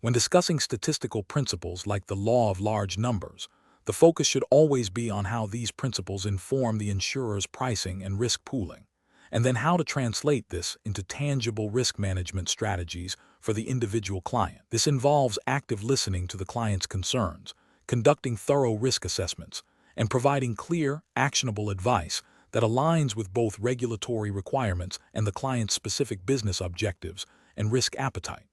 When discussing statistical principles like the law of large numbers, the focus should always be on how these principles inform the insurer's pricing and risk pooling, and then how to translate this into tangible risk management strategies for the individual client. This involves active listening to the client's concerns, conducting thorough risk assessments, and providing clear, actionable advice that aligns with both regulatory requirements and the client's specific business objectives and risk appetite.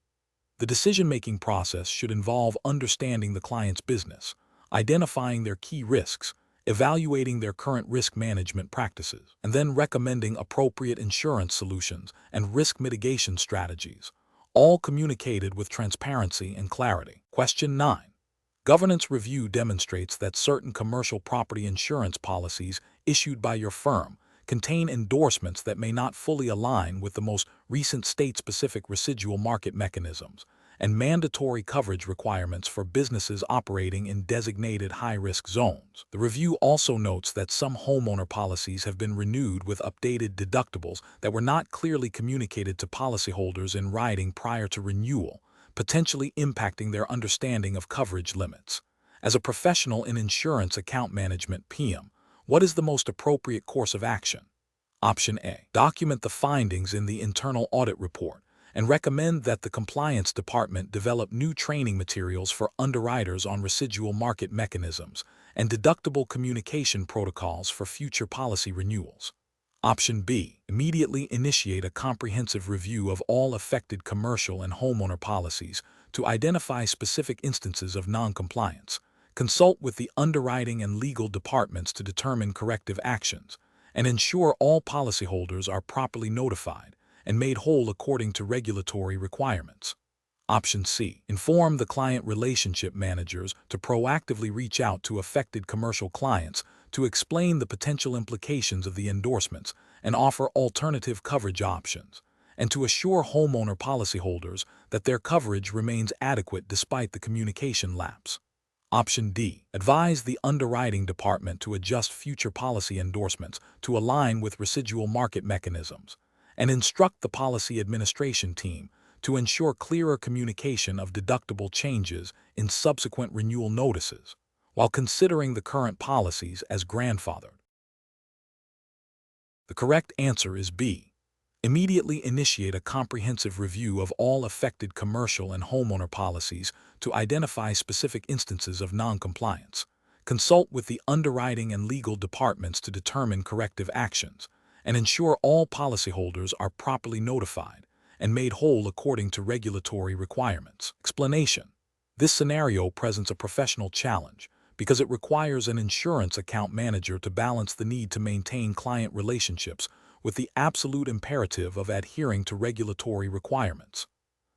The decision-making process should involve understanding the client's business, identifying their key risks, evaluating their current risk management practices, and then recommending appropriate insurance solutions and risk mitigation strategies, all communicated with transparency and clarity. Question 9. Governance review demonstrates that certain commercial property insurance policies issued by your firm contain endorsements that may not fully align with the most recent state-specific residual market mechanisms and mandatory coverage requirements for businesses operating in designated high-risk zones. The review also notes that some homeowner policies have been renewed with updated deductibles that were not clearly communicated to policyholders in writing prior to renewal, potentially impacting their understanding of coverage limits. As a professional in insurance account management (PIAM), what is the most appropriate course of action? Option A. Document the findings in the internal audit report and recommend that the compliance department develop new training materials for underwriters on residual market mechanisms and deductible communication protocols for future policy renewals. Option B. Immediately initiate a comprehensive review of all affected commercial and homeowner policies to identify specific instances of non-compliance. Consult with the underwriting and legal departments to determine corrective actions, and ensure all policyholders are properly notified and made whole according to regulatory requirements. Option C. Inform the client relationship managers to proactively reach out to affected commercial clients to explain the potential implications of the endorsements and offer alternative coverage options, and to assure homeowner policyholders that their coverage remains adequate despite the communication lapse. Option D. Advise the underwriting department to adjust future policy endorsements to align with residual market mechanisms, and instruct the policy administration team to ensure clearer communication of deductible changes in subsequent renewal notices, while considering the current policies as grandfathered. The correct answer is B. Immediately initiate a comprehensive review of all affected commercial and homeowner policies to identify specific instances of non-compliance. Consult with the underwriting and legal departments to determine corrective actions, and ensure all policyholders are properly notified and made whole according to regulatory requirements. Explanation. This scenario presents a professional challenge because it requires an insurance account manager to balance the need to maintain client relationships with the absolute imperative of adhering to regulatory requirements.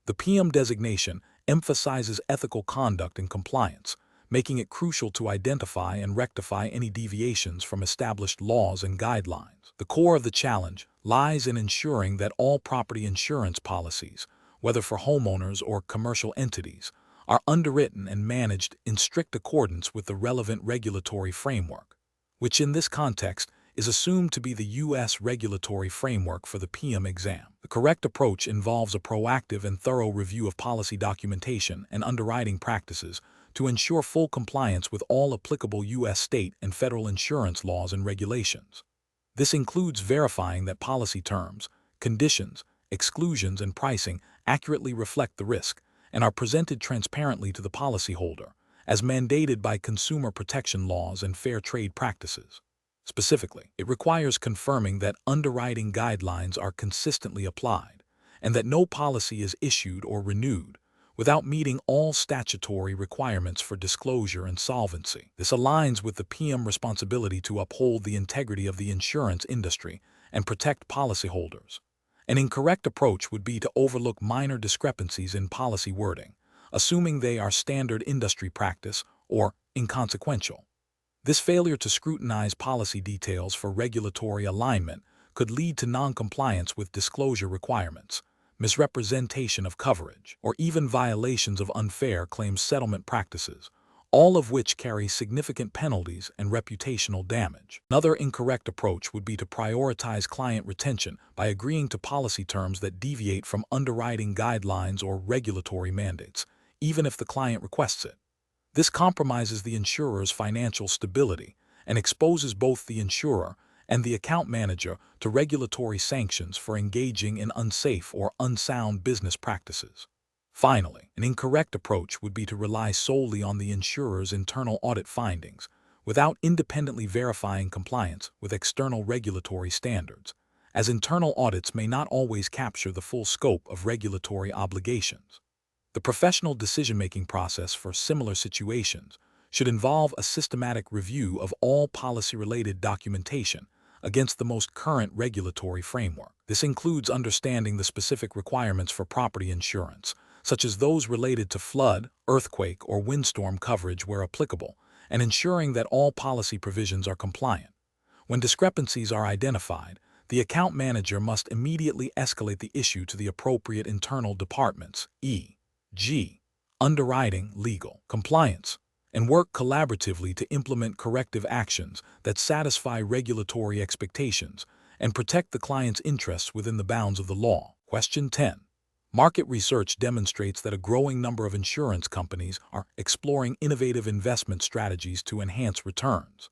The PIAM designation emphasizes ethical conduct and compliance, making it crucial to identify and rectify any deviations from established laws and guidelines. The core of the challenge lies in ensuring that all property insurance policies, whether for homeowners or commercial entities, are underwritten and managed in strict accordance with the relevant regulatory framework, which in this context is assumed to be the U.S. regulatory framework for the PIAM exam. The correct approach involves a proactive and thorough review of policy documentation and underwriting practices to ensure full compliance with all applicable U.S. state and federal insurance laws and regulations. This includes verifying that policy terms, conditions, exclusions, and pricing accurately reflect the risk and are presented transparently to the policyholder, as mandated by consumer protection laws and fair trade practices. Specifically, it requires confirming that underwriting guidelines are consistently applied and that no policy is issued or renewed without meeting all statutory requirements for disclosure and solvency. This aligns with the PIAM responsibility to uphold the integrity of the insurance industry and protect policyholders. An incorrect approach would be to overlook minor discrepancies in policy wording, assuming they are standard industry practice or inconsequential. This failure to scrutinize policy details for regulatory alignment could lead to non-compliance with disclosure requirements, misrepresentation of coverage, or even violations of unfair claims settlement practices, all of which carry significant penalties and reputational damage. Another incorrect approach would be to prioritize client retention by agreeing to policy terms that deviate from underwriting guidelines or regulatory mandates, even if the client requests it. This compromises the insurer's financial stability and exposes both the insurer and the account manager to regulatory sanctions for engaging in unsafe or unsound business practices. Finally, an incorrect approach would be to rely solely on the insurer's internal audit findings without independently verifying compliance with external regulatory standards, as internal audits may not always capture the full scope of regulatory obligations. The professional decision-making process for similar situations should involve a systematic review of all policy-related documentation, against the most current regulatory framework. This includes understanding the specific requirements for property insurance, such as those related to flood, earthquake, or windstorm coverage where applicable, and ensuring that all policy provisions are compliant. When discrepancies are identified, the account manager must immediately escalate the issue to the appropriate internal departments, e.g., underwriting, legal, compliance, and work collaboratively to implement corrective actions that satisfy regulatory expectations and protect the client's interests within the bounds of the law. Question 10. Market research demonstrates that a growing number of insurance companies are exploring innovative investment strategies to enhance returns.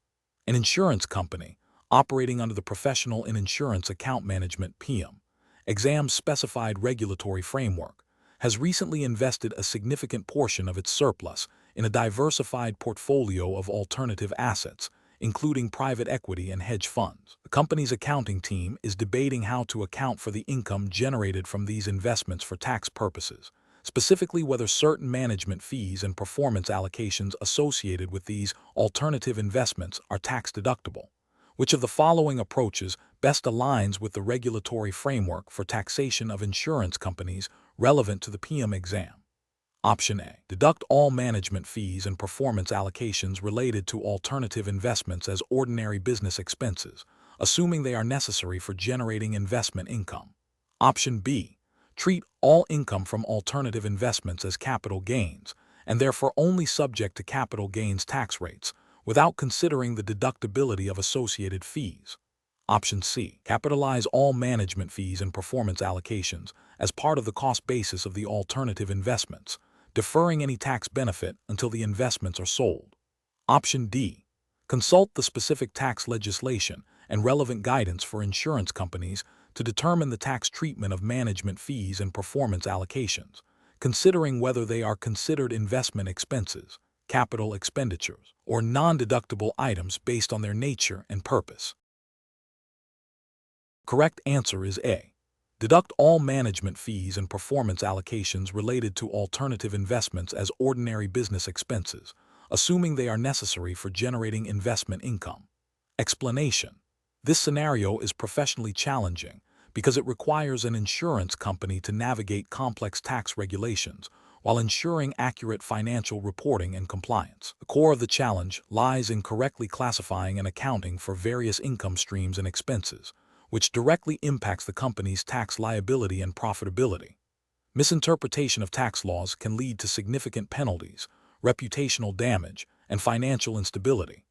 An insurance company, operating under the Professional in Insurance Account Management (PIAM) exam-specified regulatory framework, has recently invested a significant portion of its surplus in a diversified portfolio of alternative assets, including private equity and hedge funds. The company's accounting team is debating how to account for the income generated from these investments for tax purposes, specifically whether certain management fees and performance allocations associated with these alternative investments are tax-deductible. Which of the following approaches best aligns with the regulatory framework for taxation of insurance companies relevant to the PIAM exam? Option A. Deduct all management fees and performance allocations related to alternative investments as ordinary business expenses, assuming they are necessary for generating investment income. Option B. Treat all income from alternative investments as capital gains, and therefore only subject to capital gains tax rates, without considering the deductibility of associated fees. Option C. Capitalize all management fees and performance allocations as part of the cost basis of the alternative investments, deferring any tax benefit until the investments are sold. Option D. Consult the specific tax legislation and relevant guidance for insurance companies to determine the tax treatment of management fees and performance allocations, considering whether they are considered investment expenses, capital expenditures, or non-deductible items based on their nature and purpose. Correct answer is A. Deduct all management fees and performance allocations related to alternative investments as ordinary business expenses, assuming they are necessary for generating investment income. Explanation. This scenario is professionally challenging because it requires an insurance company to navigate complex tax regulations while ensuring accurate financial reporting and compliance. The core of the challenge lies in correctly classifying and accounting for various income streams and expenses, which directly impacts the company's tax liability and profitability. Misinterpretation of tax laws can lead to significant penalties, reputational damage, and financial instability.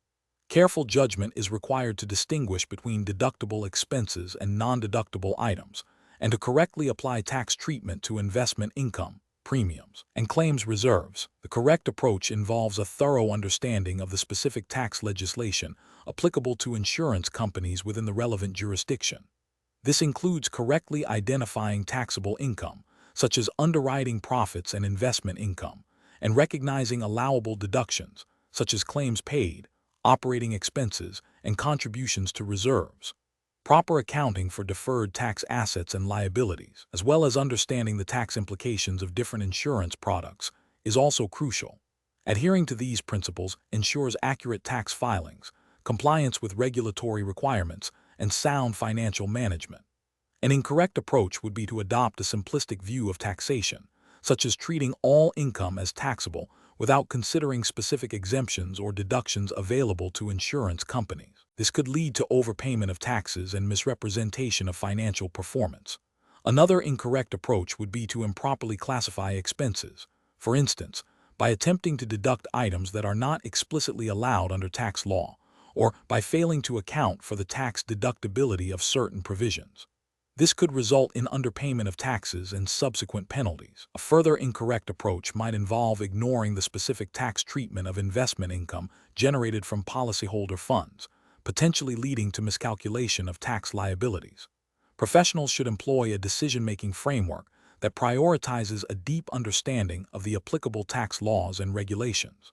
Careful judgment is required to distinguish between deductible expenses and non-deductible items, and to correctly apply tax treatment to investment income, premiums, and claims reserves. The correct approach involves a thorough understanding of the specific tax legislation applicable to insurance companies within the relevant jurisdiction. This includes correctly identifying taxable income, such as underwriting profits and investment income, and recognizing allowable deductions, such as claims paid, operating expenses, and contributions to reserves. Proper accounting for deferred tax assets and liabilities, as well as understanding the tax implications of different insurance products, is also crucial. Adhering to these principles ensures accurate tax filings, compliance with regulatory requirements, and sound financial management. An incorrect approach would be to adopt a simplistic view of taxation, such as treating all income as taxable without considering specific exemptions or deductions available to insurance companies. This could lead to overpayment of taxes and misrepresentation of financial performance. Another incorrect approach would be to improperly classify expenses, for instance, by attempting to deduct items that are not explicitly allowed under tax law, or by failing to account for the tax deductibility of certain provisions. This could result in underpayment of taxes and subsequent penalties. A further incorrect approach might involve ignoring the specific tax treatment of investment income generated from policyholder funds, potentially leading to miscalculation of tax liabilities. Professionals should employ a decision-making framework that prioritizes a deep understanding of the applicable tax laws and regulations.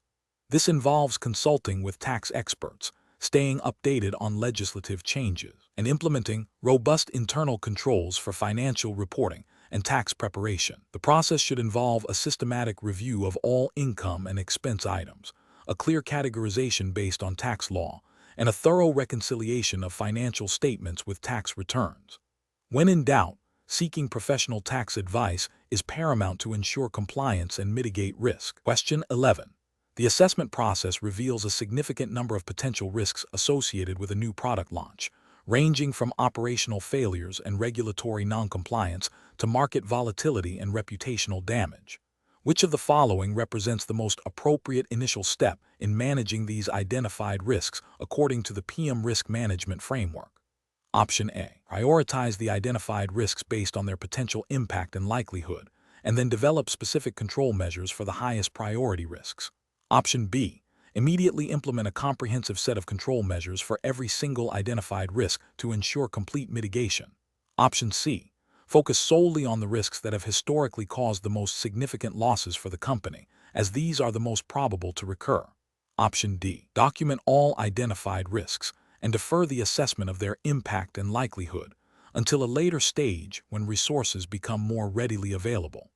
This involves consulting with tax experts, staying updated on legislative changes, and implementing robust internal controls for financial reporting and tax preparation. The process should involve a systematic review of all income and expense items, a clear categorization based on tax law, and a thorough reconciliation of financial statements with tax returns. When in doubt, seeking professional tax advice is paramount to ensure compliance and mitigate risk. Question 11. The assessment process reveals a significant number of potential risks associated with a new product launch, ranging from operational failures and regulatory noncompliance to market volatility and reputational damage. Which of the following represents the most appropriate initial step in managing these identified risks according to the PIAM risk management framework? Option A. Prioritize the identified risks based on their potential impact and likelihood, and then develop specific control measures for the highest priority risks. Option B. Immediately implement a comprehensive set of control measures for every single identified risk to ensure complete mitigation. Option C. Focus solely on the risks that have historically caused the most significant losses for the company, as these are the most probable to recur. Option D. Document all identified risks and defer the assessment of their impact and likelihood until a later stage when resources become more readily available.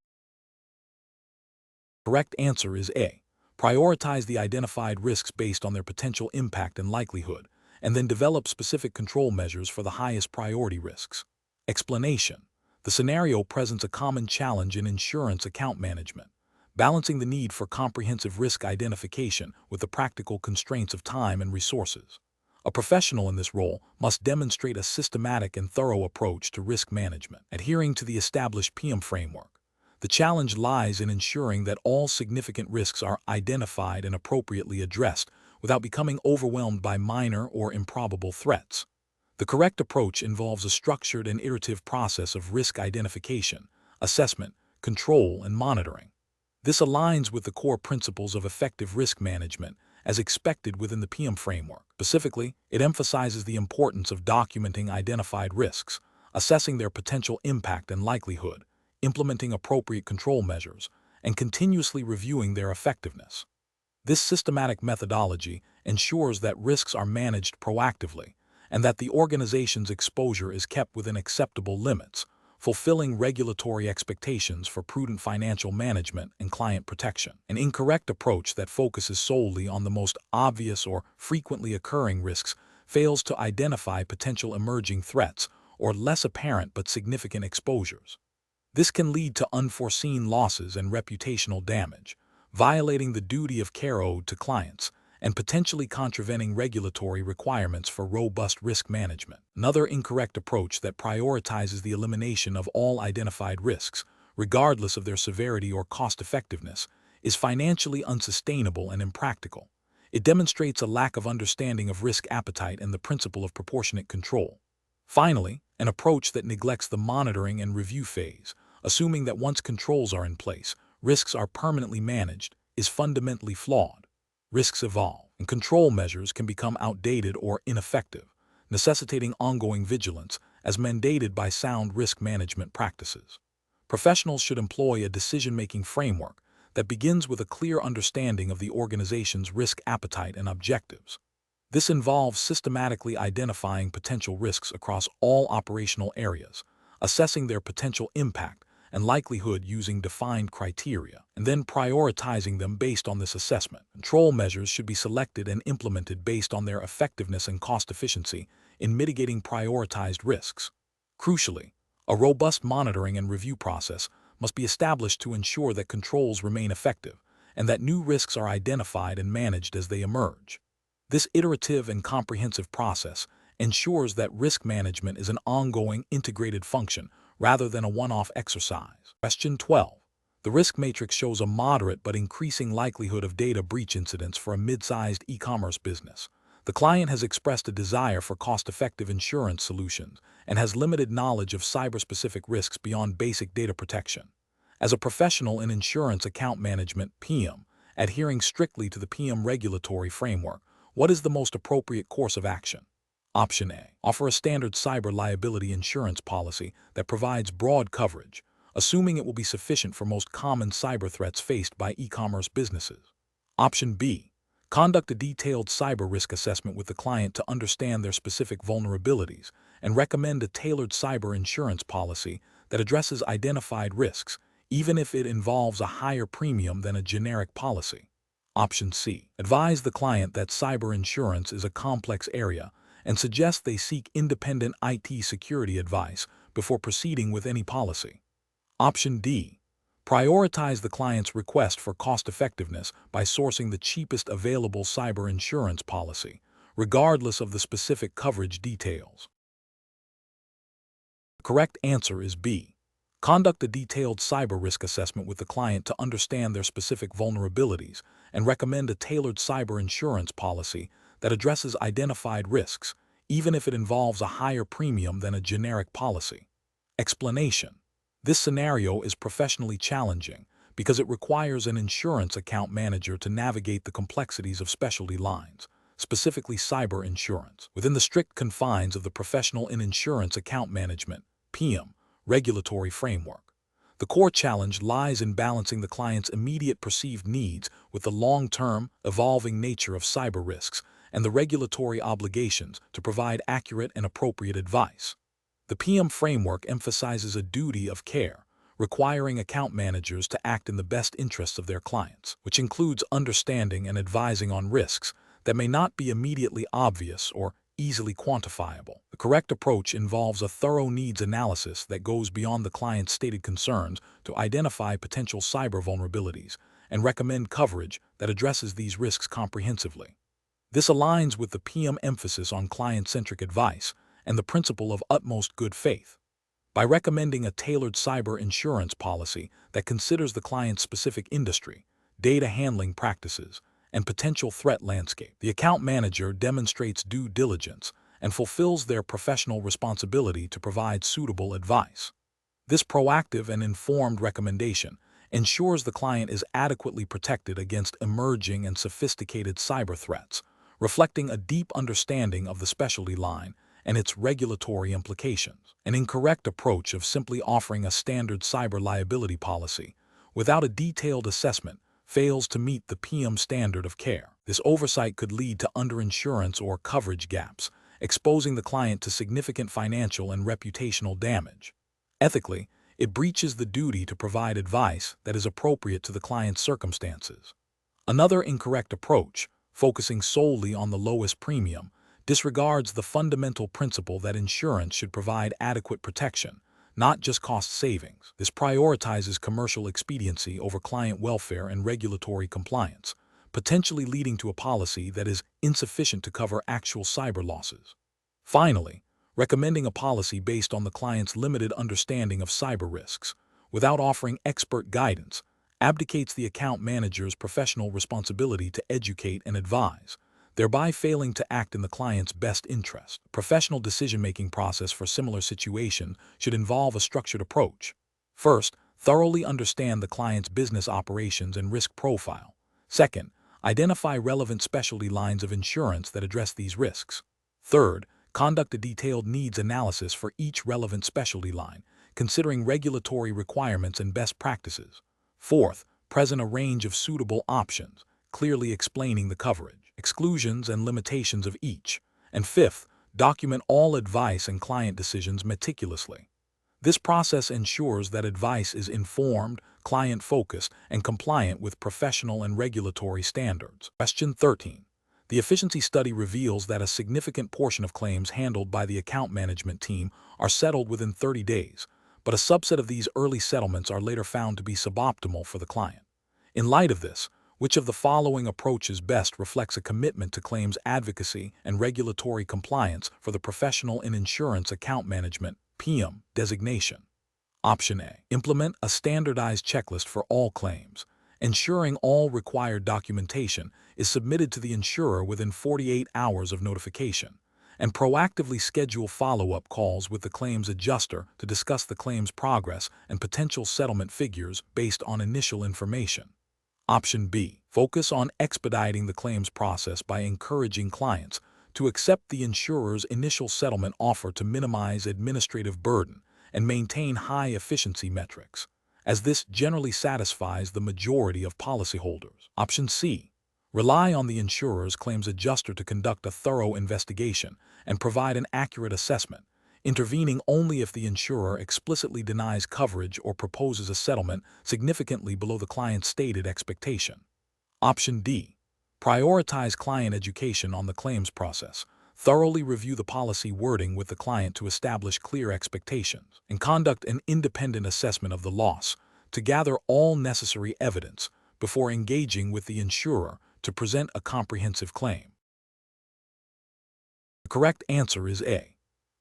Correct answer is A. Prioritize the identified risks based on their potential impact and likelihood, and then develop specific control measures for the highest priority risks. Explanation. The scenario presents a common challenge in insurance account management, balancing the need for comprehensive risk identification with the practical constraints of time and resources. A professional in this role must demonstrate a systematic and thorough approach to risk management, adhering to the established PIAM framework. The challenge lies in ensuring that all significant risks are identified and appropriately addressed without becoming overwhelmed by minor or improbable threats. The correct approach involves a structured and iterative process of risk identification, assessment, control, and monitoring. This aligns with the core principles of effective risk management as expected within the PIAM framework. Specifically, it emphasizes the importance of documenting identified risks, assessing their potential impact and likelihood, implementing appropriate control measures, and continuously reviewing their effectiveness. This systematic methodology ensures that risks are managed proactively and that the organization's exposure is kept within acceptable limits, fulfilling regulatory expectations for prudent financial management and client protection. An incorrect approach that focuses solely on the most obvious or frequently occurring risks fails to identify potential emerging threats or less apparent but significant exposures. This can lead to unforeseen losses and reputational damage, violating the duty of care owed to clients and potentially contravening regulatory requirements for robust risk management. Another incorrect approach that prioritizes the elimination of all identified risks, regardless of their severity or cost-effectiveness, is financially unsustainable and impractical. It demonstrates a lack of understanding of risk appetite and the principle of proportionate control. Finally, an approach that neglects the monitoring and review phase, assuming that once controls are in place, risks are permanently managed, is fundamentally flawed. Risks evolve, and control measures can become outdated or ineffective, necessitating ongoing vigilance as mandated by sound risk management practices. Professionals should employ a decision-making framework that begins with a clear understanding of the organization's risk appetite and objectives. This involves systematically identifying potential risks across all operational areas, assessing their potential impact and likelihood using defined criteria, and then prioritizing them based on this assessment. Control measures should be selected and implemented based on their effectiveness and cost efficiency in mitigating prioritized risks. Crucially, a robust monitoring and review process must be established to ensure that controls remain effective and that new risks are identified and managed as they emerge. This iterative and comprehensive process ensures that risk management is an ongoing, integrated function rather than a one-off exercise. Question 12. The risk matrix shows a moderate but increasing likelihood of data breach incidents for a mid-sized e-commerce business. The client has expressed a desire for cost-effective insurance solutions and has limited knowledge of cyber-specific risks beyond basic data protection. As a professional in insurance account management (PIAM), adhering strictly to the PIAM regulatory framework, what is the most appropriate course of action? Option A. Offer a standard cyber liability insurance policy that provides broad coverage, assuming it will be sufficient for most common cyber threats faced by e-commerce businesses. Option B. Conduct a detailed cyber risk assessment with the client to understand their specific vulnerabilities and recommend a tailored cyber insurance policy that addresses identified risks, even if it involves a higher premium than a generic policy. Option C. Advise the client that cyber insurance is a complex area and suggest they seek independent IT security advice before proceeding with any policy. Option D. Prioritize the client's request for cost-effectiveness by sourcing the cheapest available cyber insurance policy, regardless of the specific coverage details. The correct answer is B. Conduct a detailed cyber risk assessment with the client to understand their specific vulnerabilities and recommend a tailored cyber insurance policy that addresses identified risks, even if it involves a higher premium than a generic policy. Explanation. This scenario is professionally challenging because it requires an insurance account manager to navigate the complexities of specialty lines, specifically cyber insurance, within the strict confines of the Professional in Insurance Account Management (PIAM) regulatory framework. The core challenge lies in balancing the client's immediate perceived needs with the long-term, evolving nature of cyber risks and the regulatory obligations to provide accurate and appropriate advice. The PIAM framework emphasizes a duty of care, requiring account managers to act in the best interests of their clients, which includes understanding and advising on risks that may not be immediately obvious or easily quantifiable. The correct approach involves a thorough needs analysis that goes beyond the client's stated concerns to identify potential cyber vulnerabilities and recommend coverage that addresses these risks comprehensively. This aligns with the PIAM emphasis on client-centric advice and the principle of utmost good faith. By recommending a tailored cyber insurance policy that considers the client's specific industry, data handling practices, and potential threat landscape, the account manager demonstrates due diligence and fulfills their professional responsibility to provide suitable advice. This proactive and informed recommendation ensures the client is adequately protected against emerging and sophisticated cyber threats, reflecting a deep understanding of the specialty line and its regulatory implications. An incorrect approach of simply offering a standard cyber liability policy without a detailed assessment fails to meet the PIAM standard of care. This oversight could lead to underinsurance or coverage gaps, exposing the client to significant financial and reputational damage. Ethically, it breaches the duty to provide advice that is appropriate to the client's circumstances. Another incorrect approach, focusing solely on the lowest premium, disregards the fundamental principle that insurance should provide adequate protection, not just cost savings. This prioritizes commercial expediency over client welfare and regulatory compliance, potentially leading to a policy that is insufficient to cover actual cyber losses. Finally, recommending a policy based on the client's limited understanding of cyber risks, without offering expert guidance, abdicates the account manager's professional responsibility to educate and advise, thereby failing to act in the client's best interest. Professional decision-making process for similar situations should involve a structured approach. First, thoroughly understand the client's business operations and risk profile. Second, identify relevant specialty lines of insurance that address these risks. Third, conduct a detailed needs analysis for each relevant specialty line, considering regulatory requirements and best practices. Fourth, present a range of suitable options, clearly explaining the coverage, exclusions, and limitations of each. And fifth, document all advice and client decisions meticulously. This process ensures that advice is informed, client-focused, and compliant with professional and regulatory standards. Question 13. The efficiency study reveals that a significant portion of claims handled by the account management team are settled within 30 days, but a subset of these early settlements are later found to be suboptimal for the client. In light of this, which of the following approaches best reflects a commitment to claims advocacy and regulatory compliance for the Professional in Insurance Account Management (PIAM) designation? Option A. Implement a standardized checklist for all claims, ensuring all required documentation is submitted to the insurer within 48 hours of notification, and proactively schedule follow-up calls with the claims adjuster to discuss the claim's progress and potential settlement figures based on initial information. Option B. Focus on expediting the claims process by encouraging clients to accept the insurer's initial settlement offer to minimize administrative burden and maintain high efficiency metrics, as this generally satisfies the majority of policyholders. Option C. Rely on the insurer's claims adjuster to conduct a thorough investigation and provide an accurate assessment, intervening only if the insurer explicitly denies coverage or proposes a settlement significantly below the client's stated expectation. Option D. Prioritize client education on the claims process. Thoroughly review the policy wording with the client to establish clear expectations, and conduct an independent assessment of the loss to gather all necessary evidence before engaging with the insurer to present a comprehensive claim. The correct answer is A.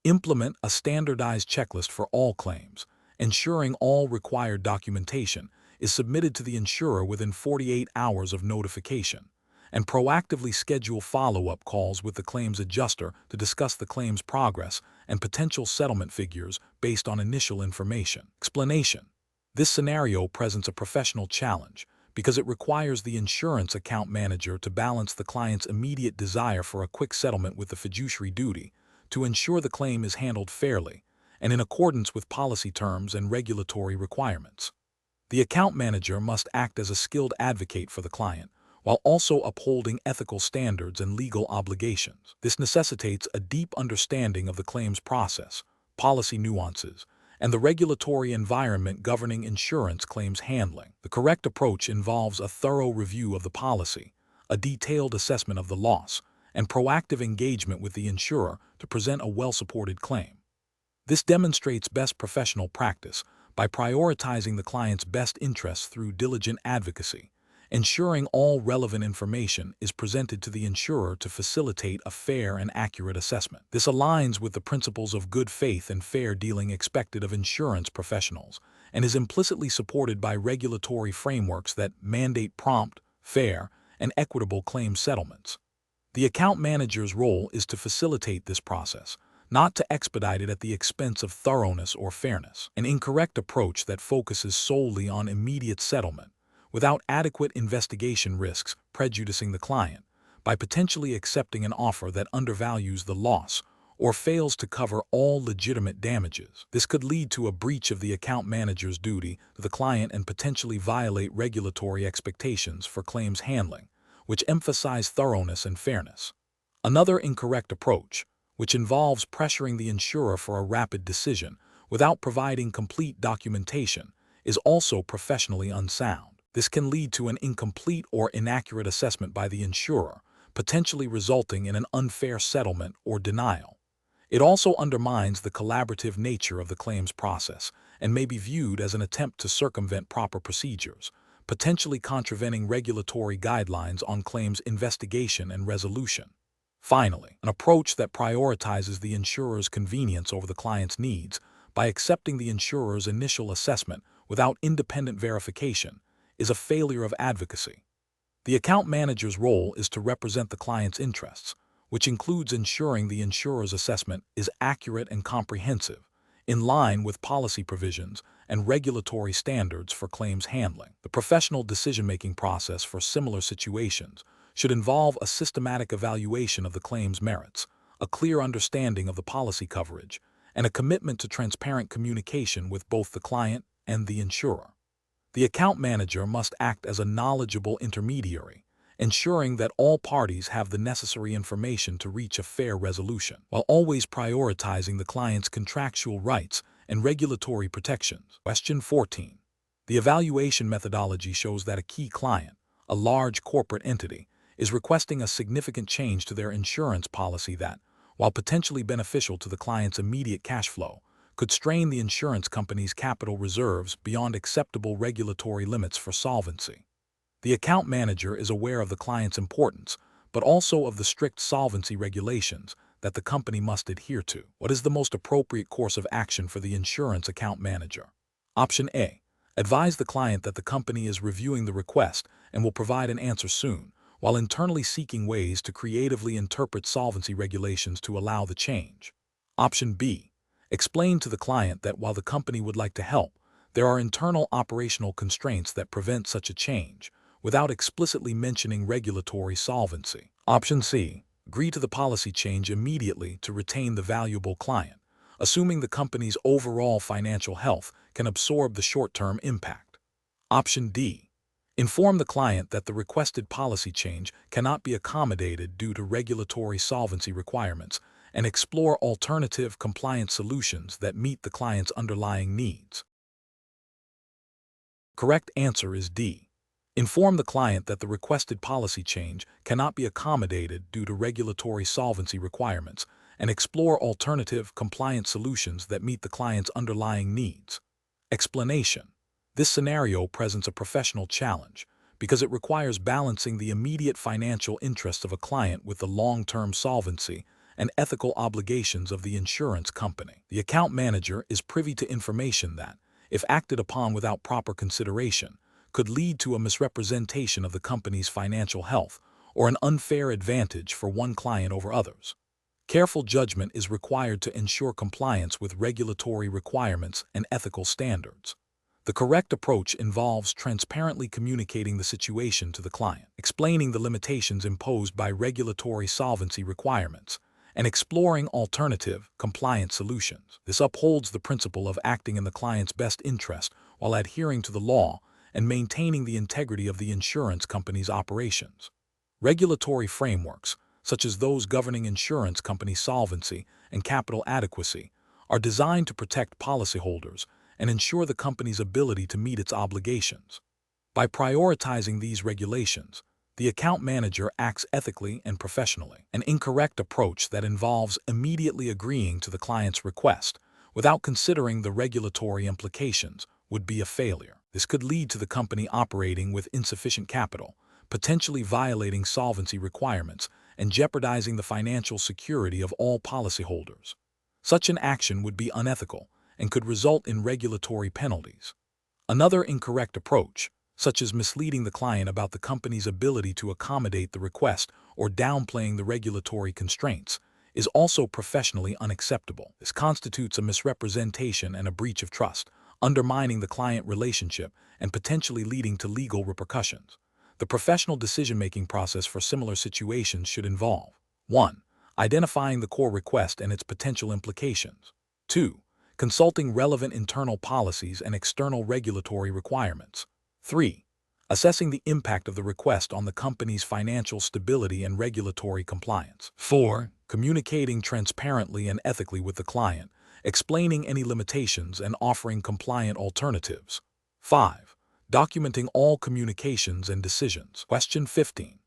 Implement a standardized checklist for all claims, ensuring all required documentation is submitted to the insurer within 48 hours of notification, and proactively schedule follow-up calls with the claims adjuster to discuss the claim's progress and potential settlement figures based on initial information. Explanation. This scenario presents a professional challenge because it requires the insurance account manager to balance the client's immediate desire for a quick settlement with the fiduciary duty to ensure the claim is handled fairly and in accordance with policy terms and regulatory requirements. The account manager must act as a skilled advocate for the client, while also upholding ethical standards and legal obligations. This necessitates a deep understanding of the claims process, policy nuances, and the regulatory environment governing insurance claims handling. The correct approach involves a thorough review of the policy, a detailed assessment of the loss, and proactive engagement with the insurer to present a well-supported claim. This demonstrates best professional practice by prioritizing the client's best interests through diligent advocacy, ensuring all relevant information is presented to the insurer to facilitate a fair and accurate assessment. This aligns with the principles of good faith and fair dealing expected of insurance professionals and is implicitly supported by regulatory frameworks that mandate prompt, fair, and equitable claim settlements. The account manager's role is to facilitate this process, not to expedite it at the expense of thoroughness or fairness. An incorrect approach that focuses solely on immediate settlement without adequate investigation risks prejudicing the client by potentially accepting an offer that undervalues the loss or fails to cover all legitimate damages. This could lead to a breach of the account manager's duty to the client and potentially violate regulatory expectations for claims handling, which emphasize thoroughness and fairness. Another incorrect approach, which involves pressuring the insurer for a rapid decision without providing complete documentation, is also professionally unsound. This can lead to an incomplete or inaccurate assessment by the insurer, potentially resulting in an unfair settlement or denial. It also undermines the collaborative nature of the claims process and may be viewed as an attempt to circumvent proper procedures, potentially contravening regulatory guidelines on claims investigation and resolution. Finally, an approach that prioritizes the insurer's convenience over the client's needs by accepting the insurer's initial assessment without independent verification is a failure of advocacy. The account manager's role is to represent the client's interests, which includes ensuring the insurer's assessment is accurate and comprehensive, in line with policy provisions and regulatory standards for claims handling. The professional decision-making process for similar situations should involve a systematic evaluation of the claim's merits, a clear understanding of the policy coverage, and a commitment to transparent communication with both the client and the insurer. The account manager must act as a knowledgeable intermediary, ensuring that all parties have the necessary information to reach a fair resolution, while always prioritizing the client's contractual rights and regulatory protections. Question 14. The evaluation methodology shows that a key client, a large corporate entity, is requesting a significant change to their insurance policy that, while potentially beneficial to the client's immediate cash flow, could strain the insurance company's capital reserves beyond acceptable regulatory limits for solvency. The account manager is aware of the client's importance, but also of the strict solvency regulations that the company must adhere to. What is the most appropriate course of action for the insurance account manager? Option A. Advise the client that the company is reviewing the request and will provide an answer soon, while internally seeking ways to creatively interpret solvency regulations to allow the change. Option B. Explain to the client that while the company would like to help, there are internal operational constraints that prevent such a change, without explicitly mentioning regulatory solvency. Option C. Agree to the policy change immediately to retain the valuable client, assuming the company's overall financial health can absorb the short-term impact. Option D. Inform the client that the requested policy change cannot be accommodated due to regulatory solvency requirements and explore alternative compliance solutions that meet the client's underlying needs. Correct answer is D. Inform the client that the requested policy change cannot be accommodated due to regulatory solvency requirements, and explore alternative, compliant solutions that meet the client's underlying needs. Explanation. This scenario presents a professional challenge because it requires balancing the immediate financial interests of a client with the long-term solvency and ethical obligations of the insurance company. The account manager is privy to information that, if acted upon without proper consideration, could lead to a misrepresentation of the company's financial health or an unfair advantage for one client over others. Careful judgment is required to ensure compliance with regulatory requirements and ethical standards. The correct approach involves transparently communicating the situation to the client, explaining the limitations imposed by regulatory solvency requirements, and exploring alternative, compliant solutions. This upholds the principle of acting in the client's best interest while adhering to the law and maintaining the integrity of the insurance company's operations. Regulatory frameworks, such as those governing insurance company solvency and capital adequacy, are designed to protect policyholders and ensure the company's ability to meet its obligations. By prioritizing these regulations, the account manager acts ethically and professionally. An incorrect approach that involves immediately agreeing to the client's request without considering the regulatory implications would be a failure. This could lead to the company operating with insufficient capital, potentially violating solvency requirements and jeopardizing the financial security of all policyholders. Such an action would be unethical and could result in regulatory penalties. Another incorrect approach, such as misleading the client about the company's ability to accommodate the request or downplaying the regulatory constraints, is also professionally unacceptable. This constitutes a misrepresentation and a breach of trust, undermining the client relationship and potentially leading to legal repercussions. The professional decision-making process for similar situations should involve 1. Identifying the core request and its potential implications. 2. Consulting relevant internal policies and external regulatory requirements. 3. Assessing the impact of the request on the company's financial stability and regulatory compliance. 4. Communicating transparently and ethically with the client, explaining any limitations and offering compliant alternatives. 5. Documenting all communications and decisions. Question 15.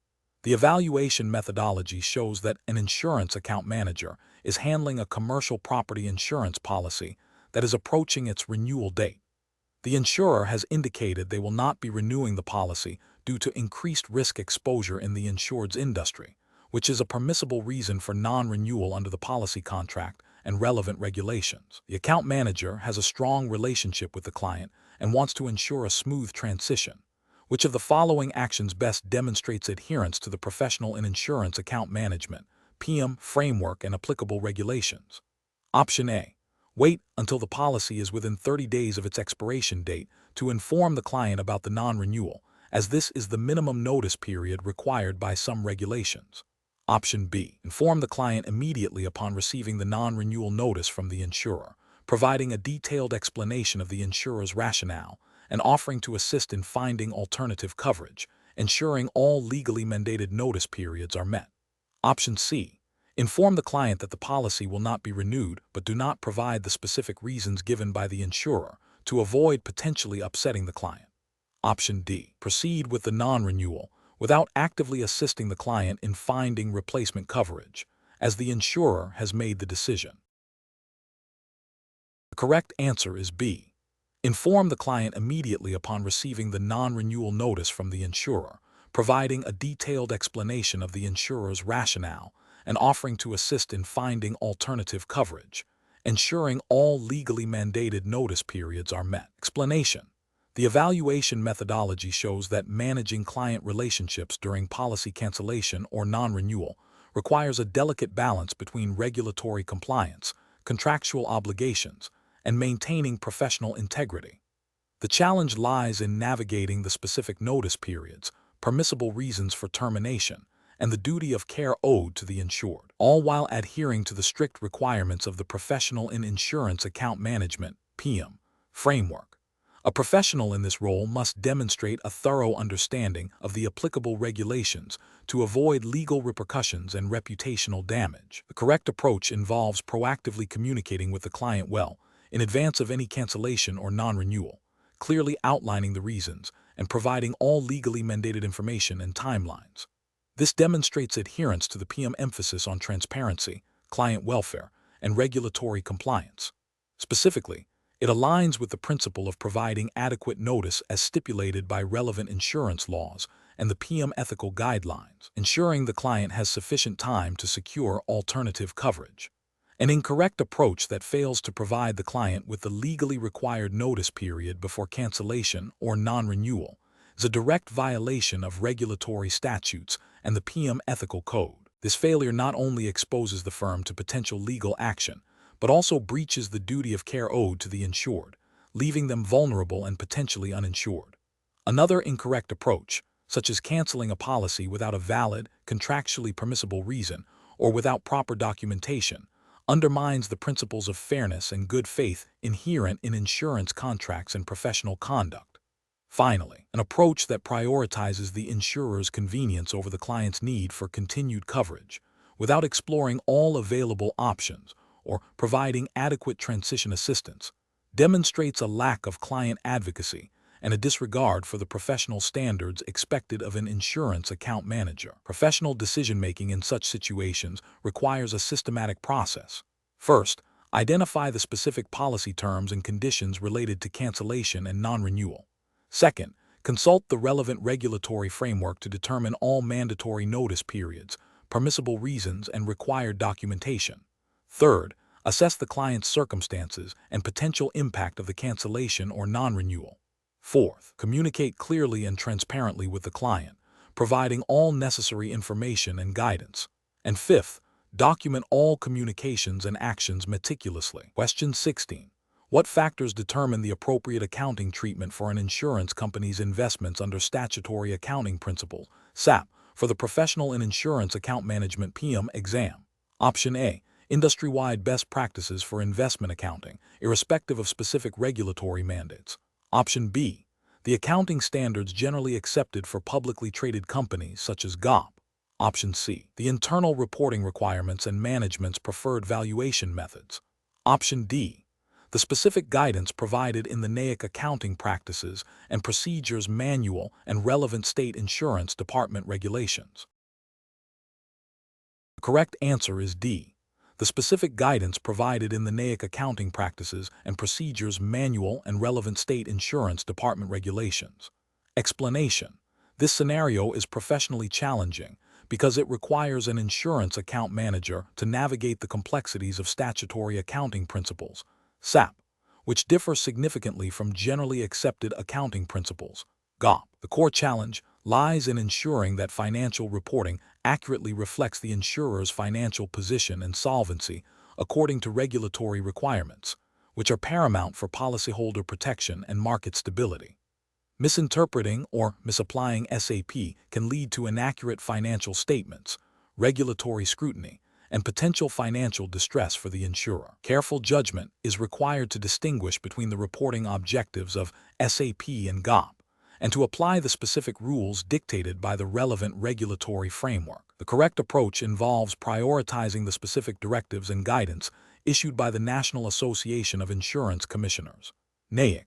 The evaluation methodology shows that an insurance account manager is handling a commercial property insurance policy that is approaching its renewal date. The insurer has indicated they will not be renewing the policy due to increased risk exposure in the insured's industry, which is a permissible reason for non-renewal under the policy contract and relevant regulations. The account manager has a strong relationship with the client and wants to ensure a smooth transition. Which of the following actions best demonstrates adherence to the professional in insurance account management, PIAM framework and applicable regulations? Option A. Wait until the policy is within 30 days of its expiration date to inform the client about the non-renewal, as this is the minimum notice period required by some regulations. Option B. Inform the client immediately upon receiving the non-renewal notice from the insurer, providing a detailed explanation of the insurer's rationale and offering to assist in finding alternative coverage, ensuring all legally mandated notice periods are met. Option C. Inform the client that the policy will not be renewed but do not provide the specific reasons given by the insurer to avoid potentially upsetting the client. Option D. Proceed with the non-renewal without actively assisting the client in finding replacement coverage, as the insurer has made the decision. The correct answer is B. Inform the client immediately upon receiving the non-renewal notice from the insurer, providing a detailed explanation of the insurer's rationale and offering to assist in finding alternative coverage, ensuring all legally mandated notice periods are met. Explanation. The evaluation methodology shows that managing client relationships during policy cancellation or non-renewal requires a delicate balance between regulatory compliance, contractual obligations, and maintaining professional integrity. The challenge lies in navigating the specific notice periods, permissible reasons for termination, and the duty of care owed to the insured, all while adhering to the strict requirements of the Professional in Insurance Account Management (PIAM) framework. A professional in this role must demonstrate a thorough understanding of the applicable regulations to avoid legal repercussions and reputational damage. The correct approach involves proactively communicating with the client well in advance of any cancellation or non-renewal, clearly outlining the reasons and providing all legally mandated information and timelines. This demonstrates adherence to the PIAM emphasis on transparency, client welfare, and regulatory compliance. Specifically, it aligns with the principle of providing adequate notice as stipulated by relevant insurance laws and the PIAM ethical guidelines, ensuring the client has sufficient time to secure alternative coverage. An incorrect approach that fails to provide the client with the legally required notice period before cancellation or non-renewal is a direct violation of regulatory statutes and the PIAM ethical code. This failure not only exposes the firm to potential legal action, but also breaches the duty of care owed to the insured, leaving them vulnerable and potentially uninsured. Another incorrect approach, such as canceling a policy without a valid, contractually permissible reason or without proper documentation, undermines the principles of fairness and good faith inherent in insurance contracts and professional conduct. Finally, an approach that prioritizes the insurer's convenience over the client's need for continued coverage, without exploring all available options or providing adequate transition assistance, demonstrates a lack of client advocacy and a disregard for the professional standards expected of an insurance account manager. Professional decision-making in such situations requires a systematic process. First, identify the specific policy terms and conditions related to cancellation and non-renewal. Second, consult the relevant regulatory framework to determine all mandatory notice periods, permissible reasons, and required documentation. Third, assess the client's circumstances and potential impact of the cancellation or non-renewal. Fourth, communicate clearly and transparently with the client, providing all necessary information and guidance. And fifth, document all communications and actions meticulously. Question 16. What factors determine the appropriate accounting treatment for an insurance company's investments under statutory accounting principles, SAP, for the Professional in Insurance Account Management PIAM exam? Option A. Industry-wide best practices for investment accounting, irrespective of specific regulatory mandates. Option B. The accounting standards generally accepted for publicly traded companies such as GAAP. Option C. The internal reporting requirements and management's preferred valuation methods. Option D. The specific guidance provided in the NAIC Accounting Practices and Procedures Manual and relevant state insurance department regulations. The correct answer is D. The specific guidance provided in the NAIC Accounting Practices and Procedures Manual and relevant state insurance department regulations. Explanation. This scenario is professionally challenging because it requires an insurance account manager to navigate the complexities of statutory accounting principles, SAP, which differ significantly from generally accepted accounting principles, GAAP. The core challenge lies in ensuring that financial reporting accurately reflects the insurer's financial position and solvency according to regulatory requirements, which are paramount for policyholder protection and market stability. Misinterpreting or misapplying SAP can lead to inaccurate financial statements, regulatory scrutiny, and potential financial distress for the insurer. Careful judgment is required to distinguish between the reporting objectives of SAP and GAAP, and to apply the specific rules dictated by the relevant regulatory framework. The correct approach involves prioritizing the specific directives and guidance issued by the National Association of Insurance Commissioners, NAIC,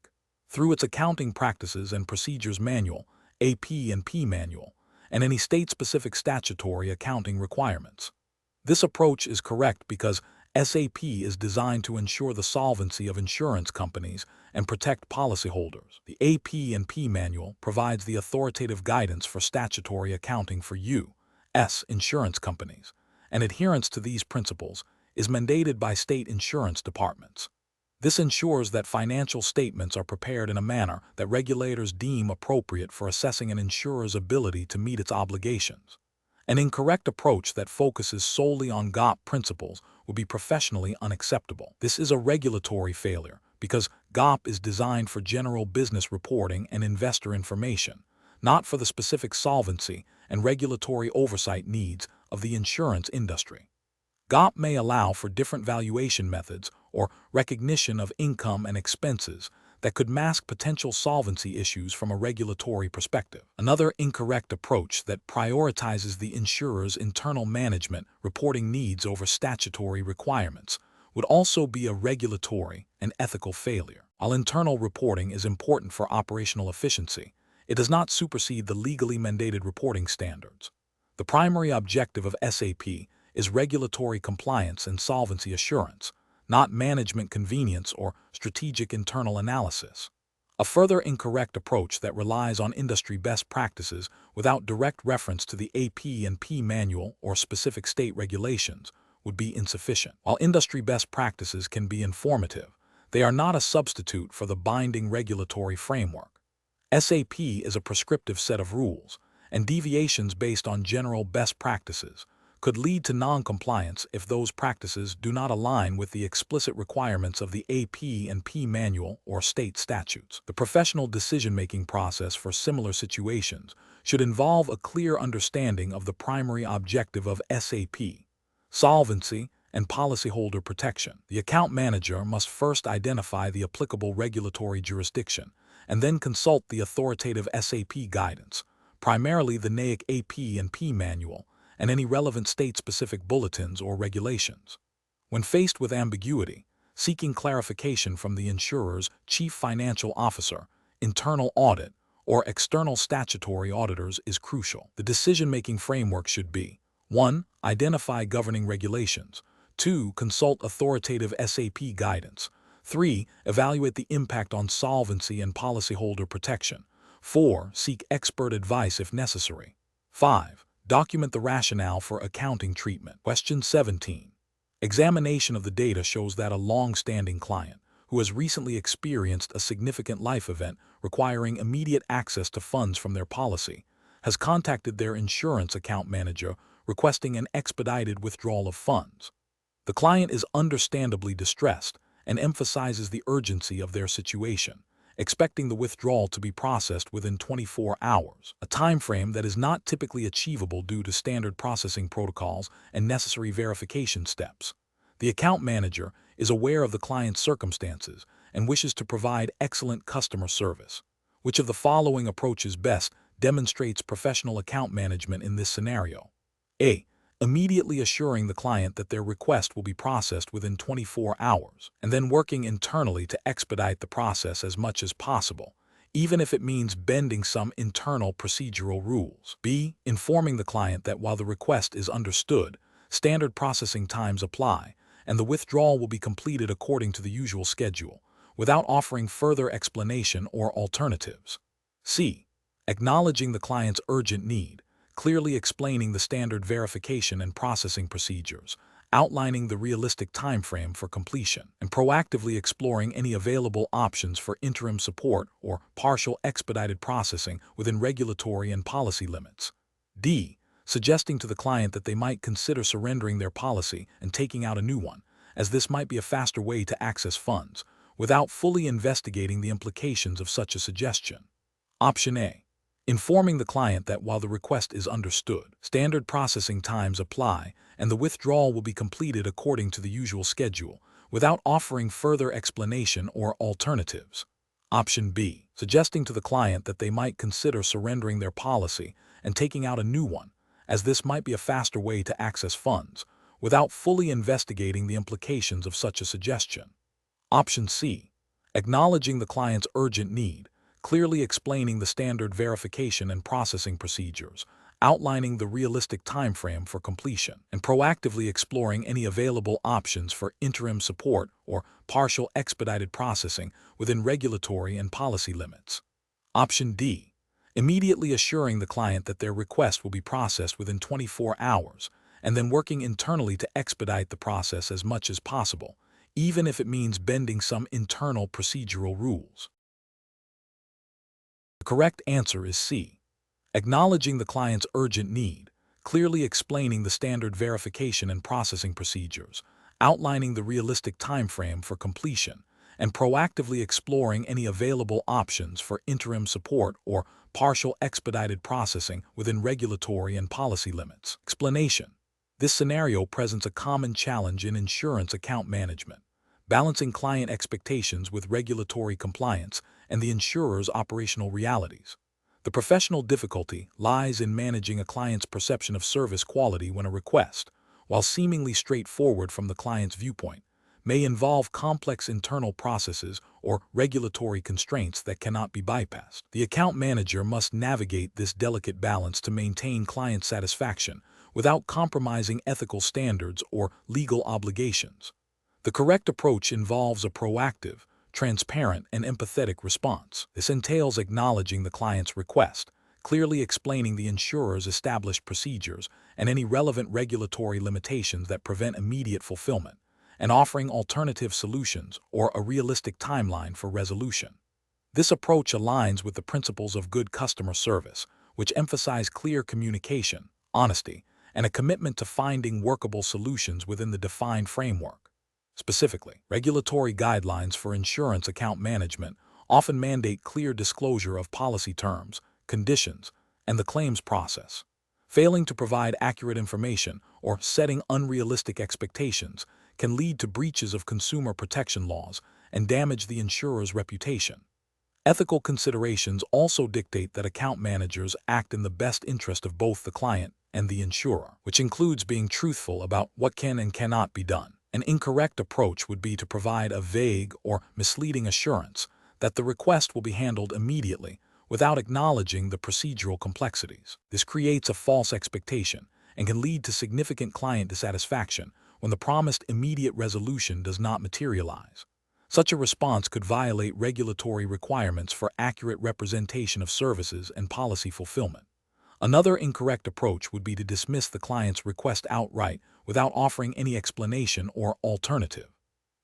through its Accounting Practices and Procedures Manual, AP and P Manual, and any state-specific statutory accounting requirements. This approach is correct because SAP is designed to ensure the solvency of insurance companies and protect policyholders. The AP and P Manual provides the authoritative guidance for statutory accounting for U.S. insurance companies, and adherence to these principles is mandated by state insurance departments. This ensures that financial statements are prepared in a manner that regulators deem appropriate for assessing an insurer's ability to meet its obligations. An incorrect approach that focuses solely on GAAP principles would be professionally unacceptable. This is a regulatory failure because GAAP is designed for general business reporting and investor information, not for the specific solvency and regulatory oversight needs of the insurance industry. GAAP may allow for different valuation methods or recognition of income and expenses that could mask potential solvency issues from a regulatory perspective. Another incorrect approach that prioritizes the insurer's internal management reporting needs over statutory requirements would also be a regulatory and ethical failure. While internal reporting is important for operational efficiency, it does not supersede the legally mandated reporting standards. The primary objective of SAP is regulatory compliance and solvency assurance, not management convenience or strategic internal analysis. A further incorrect approach that relies on industry best practices without direct reference to the AP&P manual or specific state regulations would be insufficient. While industry best practices can be informative, they are not a substitute for the binding regulatory framework. SAP is a prescriptive set of rules, and deviations based on general best practices could lead to non-compliance if those practices do not align with the explicit requirements of the AP&P manual or state statutes. The professional decision-making process for similar situations should involve a clear understanding of the primary objective of SAP, solvency, and policyholder protection. The account manager must first identify the applicable regulatory jurisdiction and then consult the authoritative SAP guidance, primarily the NAIC AP&P manual, and any relevant state-specific bulletins or regulations. When faced with ambiguity, seeking clarification from the insurer's chief financial officer, internal audit, or external statutory auditors is crucial. The decision-making framework should be: 1. Identify governing regulations. 2. Consult authoritative SAP guidance. 3. Evaluate the impact on solvency and policyholder protection. 4. Seek expert advice if necessary. 5. Document the rationale for accounting treatment. Question 17. Examination of the data shows that a long-standing client, who has recently experienced a significant life event requiring immediate access to funds from their policy, has contacted their insurance account manager requesting an expedited withdrawal of funds. The client is understandably distressed and emphasizes the urgency of their situation, expecting the withdrawal to be processed within 24 hours, a time frame that is not typically achievable due to standard processing protocols and necessary verification steps. The account manager is aware of the client's circumstances and wishes to provide excellent customer service. Which of the following approaches best demonstrates professional account management in this scenario? A. Immediately assuring the client that their request will be processed within 24 hours, and then working internally to expedite the process as much as possible, even if it means bending some internal procedural rules. B. Informing the client that while the request is understood, standard processing times apply, and the withdrawal will be completed according to the usual schedule, without offering further explanation or alternatives. C. Acknowledging the client's urgent need, clearly explaining the standard verification and processing procedures, outlining the realistic timeframe for completion, and proactively exploring any available options for interim support or partial expedited processing within regulatory and policy limits. D. Suggesting to the client that they might consider surrendering their policy and taking out a new one, as this might be a faster way to access funds, without fully investigating the implications of such a suggestion. Option A. Informing the client that while the request is understood, standard processing times apply, and the withdrawal will be completed according to the usual schedule, without offering further explanation or alternatives. Option B. Suggesting to the client that they might consider surrendering their policy and taking out a new one, as this might be a faster way to access funds, without fully investigating the implications of such a suggestion. Option C. Acknowledging the client's urgent need, clearly explaining the standard verification and processing procedures, outlining the realistic timeframe for completion, and proactively exploring any available options for interim support or partial expedited processing within regulatory and policy limits. Option D. Immediately assuring the client that their request will be processed within 24 hours, and then working internally to expedite the process as much as possible, even if it means bending some internal procedural rules. The correct answer is C. Acknowledging the client's urgent need, clearly explaining the standard verification and processing procedures, outlining the realistic timeframe for completion, and proactively exploring any available options for interim support or partial expedited processing within regulatory and policy limits. Explanation. This scenario presents a common challenge in insurance account management, balancing client expectations with regulatory compliance and the insurer's operational realities. The professional difficulty lies in managing a client's perception of service quality when a request, while seemingly straightforward from the client's viewpoint, may involve complex internal processes or regulatory constraints that cannot be bypassed. The account manager must navigate this delicate balance to maintain client satisfaction without compromising ethical standards or legal obligations. The correct approach involves a proactive, transparent, and empathetic response. This entails acknowledging the client's request, clearly explaining the insurer's established procedures and any relevant regulatory limitations that prevent immediate fulfillment, and offering alternative solutions or a realistic timeline for resolution. This approach aligns with the principles of good customer service, which emphasize clear communication, honesty, and a commitment to finding workable solutions within the defined framework. Specifically, regulatory guidelines for insurance account management often mandate clear disclosure of policy terms, conditions, and the claims process. Failing to provide accurate information or setting unrealistic expectations can lead to breaches of consumer protection laws and damage the insurer's reputation. Ethical considerations also dictate that account managers act in the best interest of both the client and the insurer, which includes being truthful about what can and cannot be done. An incorrect approach would be to provide a vague or misleading assurance that the request will be handled immediately without acknowledging the procedural complexities. This creates a false expectation and can lead to significant client dissatisfaction when the promised immediate resolution does not materialize. Such a response could violate regulatory requirements for accurate representation of services and policy fulfillment. Another incorrect approach would be to dismiss the client's request outright without offering any explanation or alternative.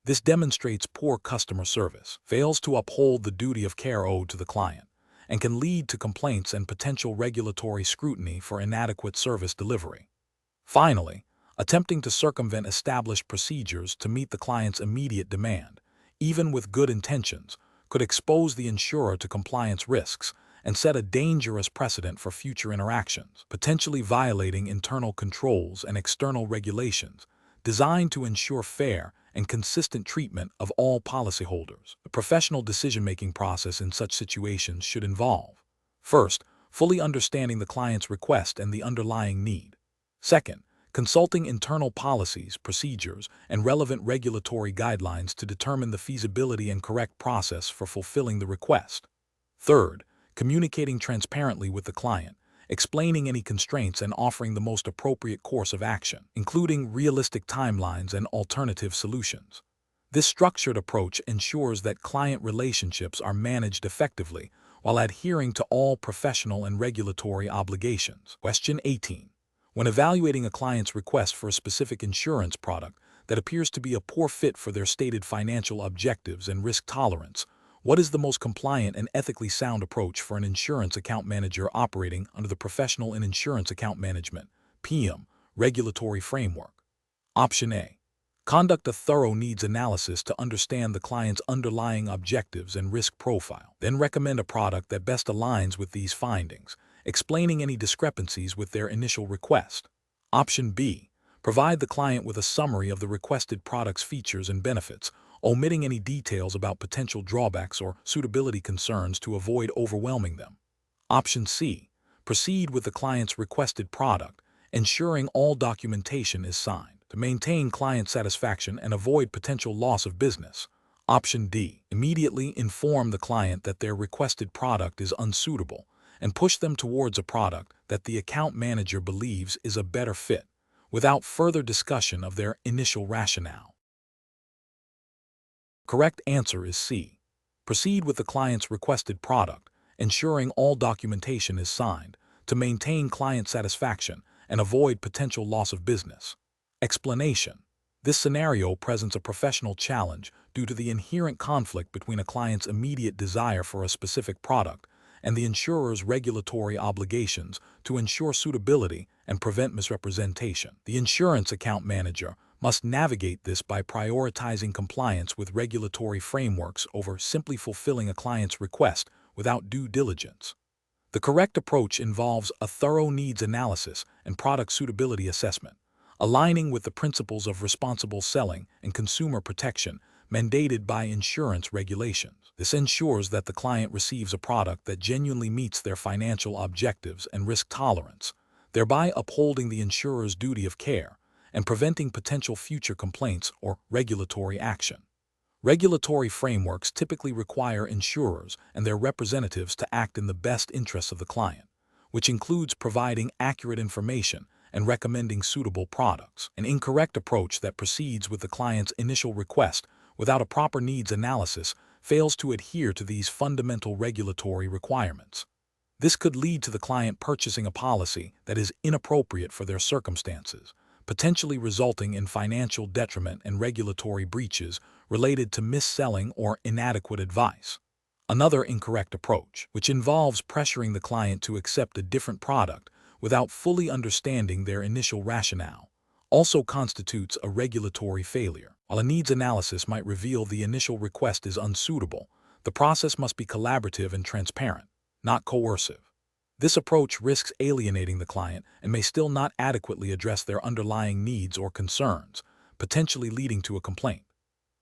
This demonstrates poor customer service, fails to uphold the duty of care owed to the client, and can lead to complaints and potential regulatory scrutiny for inadequate service delivery. Finally, attempting to circumvent established procedures to meet the client's immediate demand, even with good intentions, could expose the insurer to compliance risks and set a dangerous precedent for future interactions, potentially violating internal controls and external regulations designed to ensure fair and consistent treatment of all policyholders. The professional decision-making process in such situations should involve, first, fully understanding the client's request and the underlying need. Second, consulting internal policies, procedures, and relevant regulatory guidelines to determine the feasibility and correct process for fulfilling the request. Third, communicating transparently with the client, explaining any constraints and offering the most appropriate course of action, including realistic timelines and alternative solutions. This structured approach ensures that client relationships are managed effectively while adhering to all professional and regulatory obligations. Question 18. When evaluating a client's request for a specific insurance product that appears to be a poor fit for their stated financial objectives and risk tolerance, what is the most compliant and ethically sound approach for an insurance account manager operating under the Professional in Insurance Account Management (PIAM) regulatory framework? Option A. Conduct a thorough needs analysis to understand the client's underlying objectives and risk profile. Then recommend a product that best aligns with these findings, explaining any discrepancies with their initial request. Option B. Provide the client with a summary of the requested product's features and benefits, omitting any details about potential drawbacks or suitability concerns to avoid overwhelming them. Option C. Proceed with the client's requested product, ensuring all documentation is signed to maintain client satisfaction and avoid potential loss of business. Option D. Immediately inform the client that their requested product is unsuitable and push them towards a product that the account manager believes is a better fit, without further discussion of their initial rationale. Correct answer is C. Proceed with the client's requested product, ensuring all documentation is signed to maintain client satisfaction and avoid potential loss of business. Explanation. This scenario presents a professional challenge due to the inherent conflict between a client's immediate desire for a specific product and the insurer's regulatory obligations to ensure suitability and prevent misrepresentation. The insurance account manager must navigate this by prioritizing compliance with regulatory frameworks over simply fulfilling a client's request without due diligence. The correct approach involves a thorough needs analysis and product suitability assessment, aligning with the principles of responsible selling and consumer protection mandated by insurance regulations. This ensures that the client receives a product that genuinely meets their financial objectives and risk tolerance, thereby upholding the insurer's duty of care and preventing potential future complaints or regulatory action. Regulatory frameworks typically require insurers and their representatives to act in the best interests of the client, which includes providing accurate information and recommending suitable products. An incorrect approach that proceeds with the client's initial request without a proper needs analysis fails to adhere to these fundamental regulatory requirements. This could lead to the client purchasing a policy that is inappropriate for their circumstances, potentially resulting in financial detriment and regulatory breaches related to mis-selling or inadequate advice. Another incorrect approach, which involves pressuring the client to accept a different product without fully understanding their initial rationale, also constitutes a regulatory failure. While a needs analysis might reveal the initial request is unsuitable, the process must be collaborative and transparent, not coercive. This approach risks alienating the client and may still not adequately address their underlying needs or concerns, potentially leading to a complaint.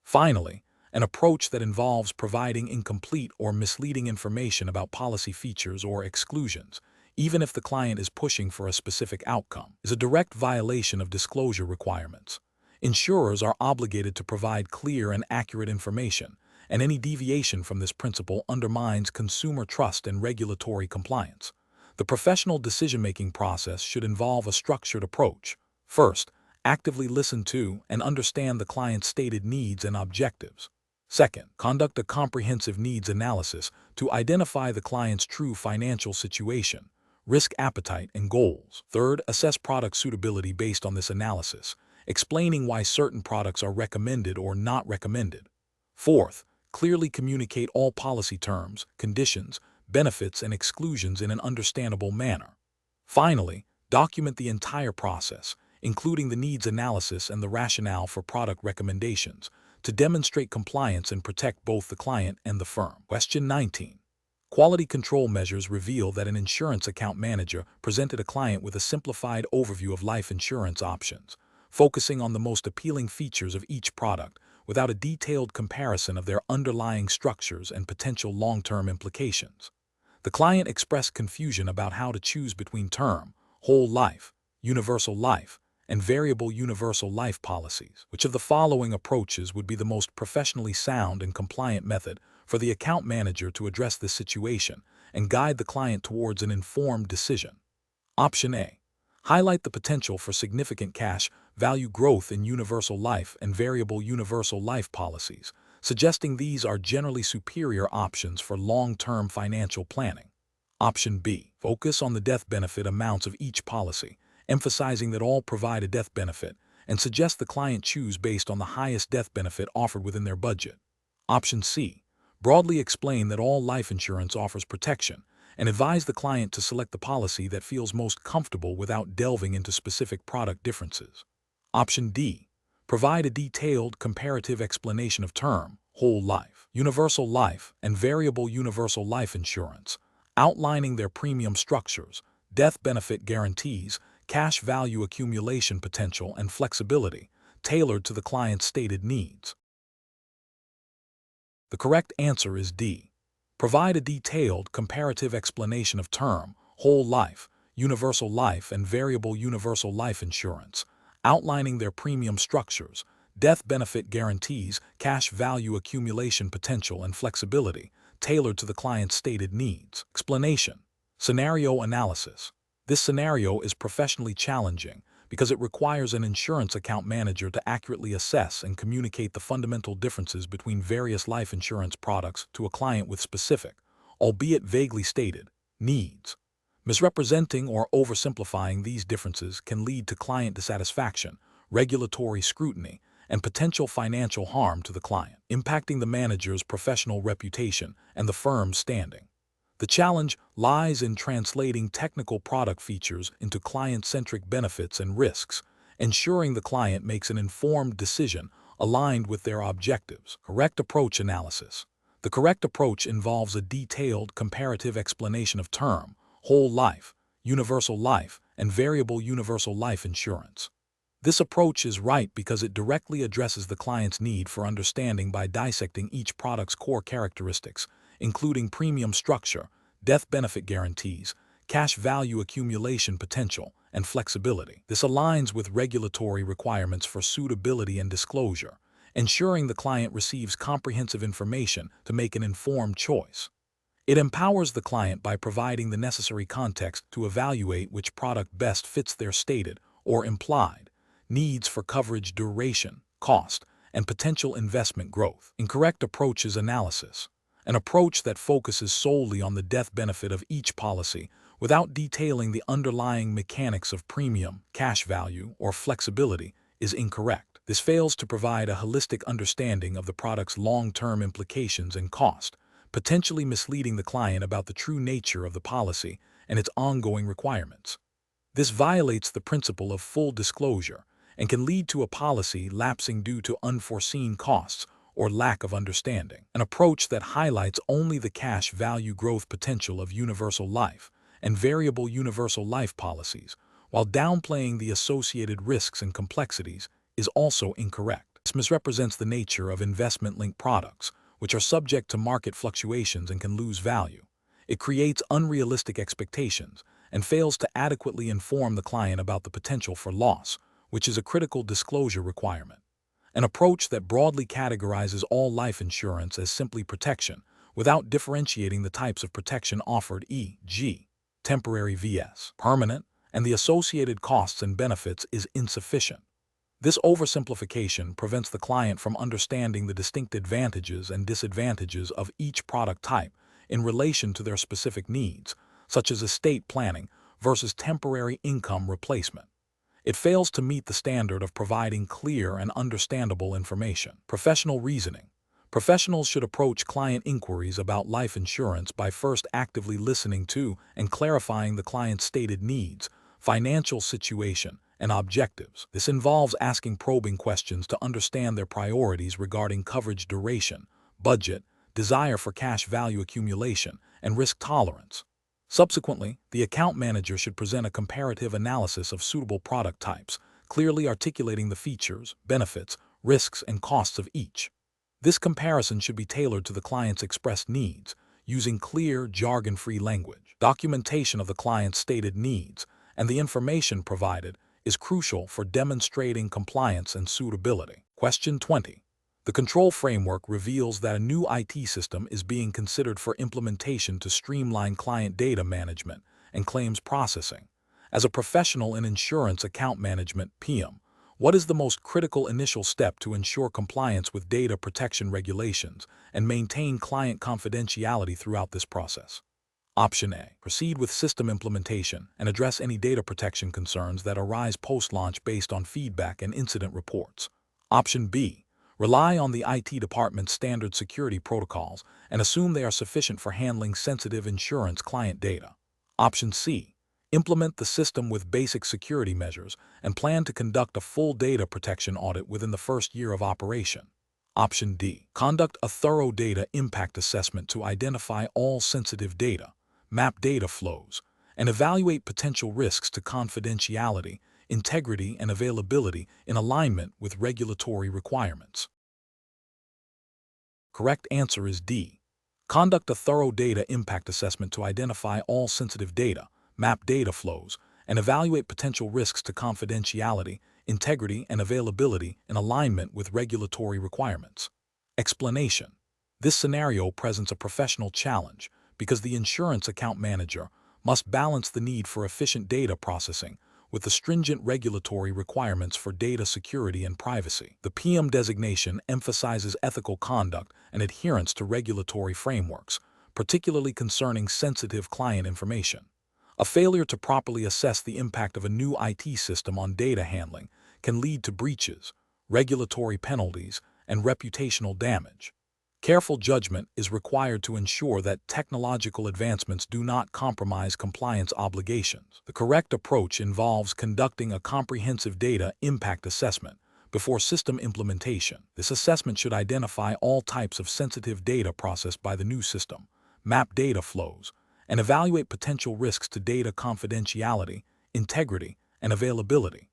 Finally, an approach that involves providing incomplete or misleading information about policy features or exclusions, even if the client is pushing for a specific outcome, is a direct violation of disclosure requirements. Insurers are obligated to provide clear and accurate information, and any deviation from this principle undermines consumer trust and regulatory compliance. The professional decision-making process should involve a structured approach. First, actively listen to and understand the client's stated needs and objectives. Second, conduct a comprehensive needs analysis to identify the client's true financial situation, risk appetite, and goals. Third, assess product suitability based on this analysis, explaining why certain products are recommended or not recommended. Fourth, clearly communicate all policy terms, conditions, benefits, and exclusions in an understandable manner. Finally, document the entire process, including the needs analysis and the rationale for product recommendations, to demonstrate compliance and protect both the client and the firm. Question 19. Quality control measures reveal that an insurance account manager presented a client with a simplified overview of life insurance options, focusing on the most appealing features of each product without a detailed comparison of their underlying structures and potential long-term implications. The client expressed confusion about how to choose between term, whole life, universal life, and variable universal life policies. Which of the following approaches would be the most professionally sound and compliant method for the account manager to address this situation and guide the client towards an informed decision? Option A. Highlight the potential for significant cash value growth in universal life and variable universal life policies, suggesting these are generally superior options for long-term financial planning. Option B. Focus on the death benefit amounts of each policy, emphasizing that all provide a death benefit, and suggest the client choose based on the highest death benefit offered within their budget. Option C. Broadly explain that all life insurance offers protection, and advise the client to select the policy that feels most comfortable without delving into specific product differences. Option D. Provide a detailed comparative explanation of term, whole life, universal life, and variable universal life insurance, outlining their premium structures, death benefit guarantees, cash value accumulation potential, and flexibility, tailored to the client's stated needs. The correct answer is D. Provide a detailed comparative explanation of term, whole life, universal life, and variable universal life insurance, outlining their premium structures, death benefit guarantees, cash value accumulation potential, and flexibility, tailored to the client's stated needs. Explanation. Scenario analysis. This scenario is professionally challenging because it requires an insurance account manager to accurately assess and communicate the fundamental differences between various life insurance products to a client with specific, albeit vaguely stated, needs. Misrepresenting or oversimplifying these differences can lead to client dissatisfaction, regulatory scrutiny, and potential financial harm to the client, impacting the manager's professional reputation and the firm's standing. The challenge lies in translating technical product features into client-centric benefits and risks, ensuring the client makes an informed decision aligned with their objectives. Correct approach analysis. The correct approach involves a detailed comparative explanation of term, whole life, universal life, and variable universal life insurance. This approach is right because it directly addresses the client's need for understanding by dissecting each product's core characteristics, including premium structure, death benefit guarantees, cash value accumulation potential, and flexibility. This aligns with regulatory requirements for suitability and disclosure, ensuring the client receives comprehensive information to make an informed choice. It empowers the client by providing the necessary context to evaluate which product best fits their stated or implied needs for coverage duration, cost, and potential investment growth. Incorrect approaches analysis, an approach that focuses solely on the death benefit of each policy without detailing the underlying mechanics of premium, cash value, or flexibility, is incorrect. This fails to provide a holistic understanding of the product's long-term implications and cost, potentially misleading the client about the true nature of the policy and its ongoing requirements. This violates the principle of full disclosure and can lead to a policy lapsing due to unforeseen costs or lack of understanding. An approach that highlights only the cash value growth potential of universal life and variable universal life policies, while downplaying the associated risks and complexities, is also incorrect. This misrepresents the nature of investment-linked products, which are subject to market fluctuations and can lose value. It creates unrealistic expectations and fails to adequately inform the client about the potential for loss, which is a critical disclosure requirement. An approach that broadly categorizes all life insurance as simply protection, without differentiating the types of protection offered, e.g., temporary vs. permanent, and the associated costs and benefits, is insufficient. This oversimplification prevents the client from understanding the distinct advantages and disadvantages of each product type in relation to their specific needs, such as estate planning versus temporary income replacement. It fails to meet the standard of providing clear and understandable information. Professional reasoning. Professionals should approach client inquiries about life insurance by first actively listening to and clarifying the client's stated needs, financial situation, and objectives. This involves asking probing questions to understand their priorities regarding coverage duration, budget, desire for cash value accumulation, and risk tolerance. Subsequently, the account manager should present a comparative analysis of suitable product types, clearly articulating the features, benefits, risks, and costs of each. This comparison should be tailored to the client's expressed needs, using clear, jargon-free language. Documentation of the client's stated needs and the information provided is crucial for demonstrating compliance and suitability. Question 20. The control framework reveals that a new IT system is being considered for implementation to streamline client data management and claims processing. As a professional in insurance account management, PIAM, what is the most critical initial step to ensure compliance with data protection regulations and maintain client confidentiality throughout this process? Option A. Proceed with system implementation and address any data protection concerns that arise post-launch based on feedback and incident reports. Option B. Rely on the IT department's standard security protocols and assume they are sufficient for handling sensitive insurance client data. Option C. Implement the system with basic security measures and plan to conduct a full data protection audit within the first year of operation. Option D. Conduct a thorough data impact assessment to identify all sensitive data, map data flows, and evaluate potential risks to confidentiality, integrity, and availability in alignment with regulatory requirements. Correct answer is D. Conduct a thorough data impact assessment to identify all sensitive data, map data flows, and evaluate potential risks to confidentiality, integrity, and availability in alignment with regulatory requirements. Explanation. This scenario presents a professional challenge because the insurance account manager must balance the need for efficient data processing with the stringent regulatory requirements for data security and privacy. The PIAM designation emphasizes ethical conduct and adherence to regulatory frameworks, particularly concerning sensitive client information. A failure to properly assess the impact of a new IT system on data handling can lead to breaches, regulatory penalties, and reputational damage. Careful judgment is required to ensure that technological advancements do not compromise compliance obligations. The correct approach involves conducting a comprehensive data impact assessment before system implementation. This assessment should identify all types of sensitive data processed by the new system, map data flows, and evaluate potential risks to data confidentiality, integrity, and availability.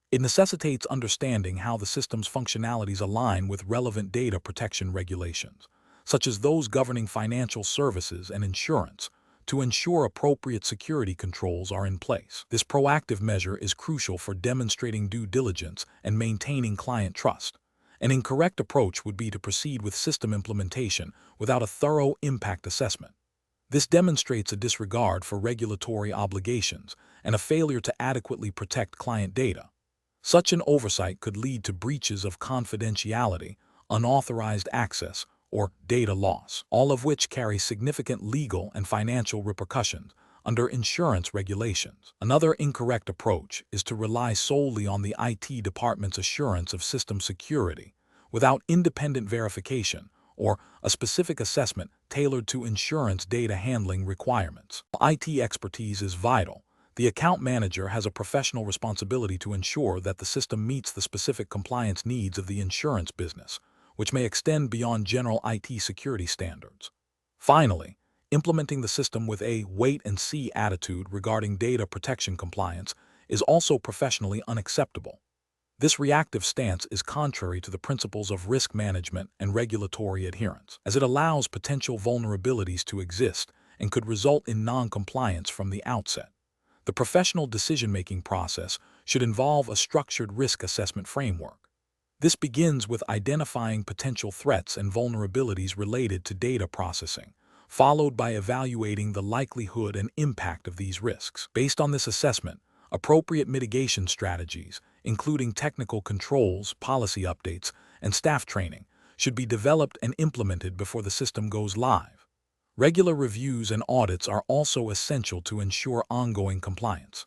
It necessitates understanding how the system's functionalities align with relevant data protection regulations, such as those governing financial services and insurance, to ensure appropriate security controls are in place. This proactive measure is crucial for demonstrating due diligence and maintaining client trust. An incorrect approach would be to proceed with system implementation without a thorough impact assessment. This demonstrates a disregard for regulatory obligations and a failure to adequately protect client data. Such an oversight could lead to breaches of confidentiality, unauthorized access, or data loss, all of which carry significant legal and financial repercussions under insurance regulations. Another incorrect approach is to rely solely on the IT department's assurance of system security without independent verification or a specific assessment tailored to insurance data handling requirements. While IT expertise is vital, the account manager has a professional responsibility to ensure that the system meets the specific compliance needs of the insurance business, which may extend beyond general IT security standards. Finally, implementing the system with a wait-and-see attitude regarding data protection compliance is also professionally unacceptable. This reactive stance is contrary to the principles of risk management and regulatory adherence, as it allows potential vulnerabilities to exist and could result in non-compliance from the outset. The professional decision-making process should involve a structured risk assessment framework. This begins with identifying potential threats and vulnerabilities related to data processing, followed by evaluating the likelihood and impact of these risks. Based on this assessment, appropriate mitigation strategies, including technical controls, policy updates, and staff training, should be developed and implemented before the system goes live. Regular reviews and audits are also essential to ensure ongoing compliance.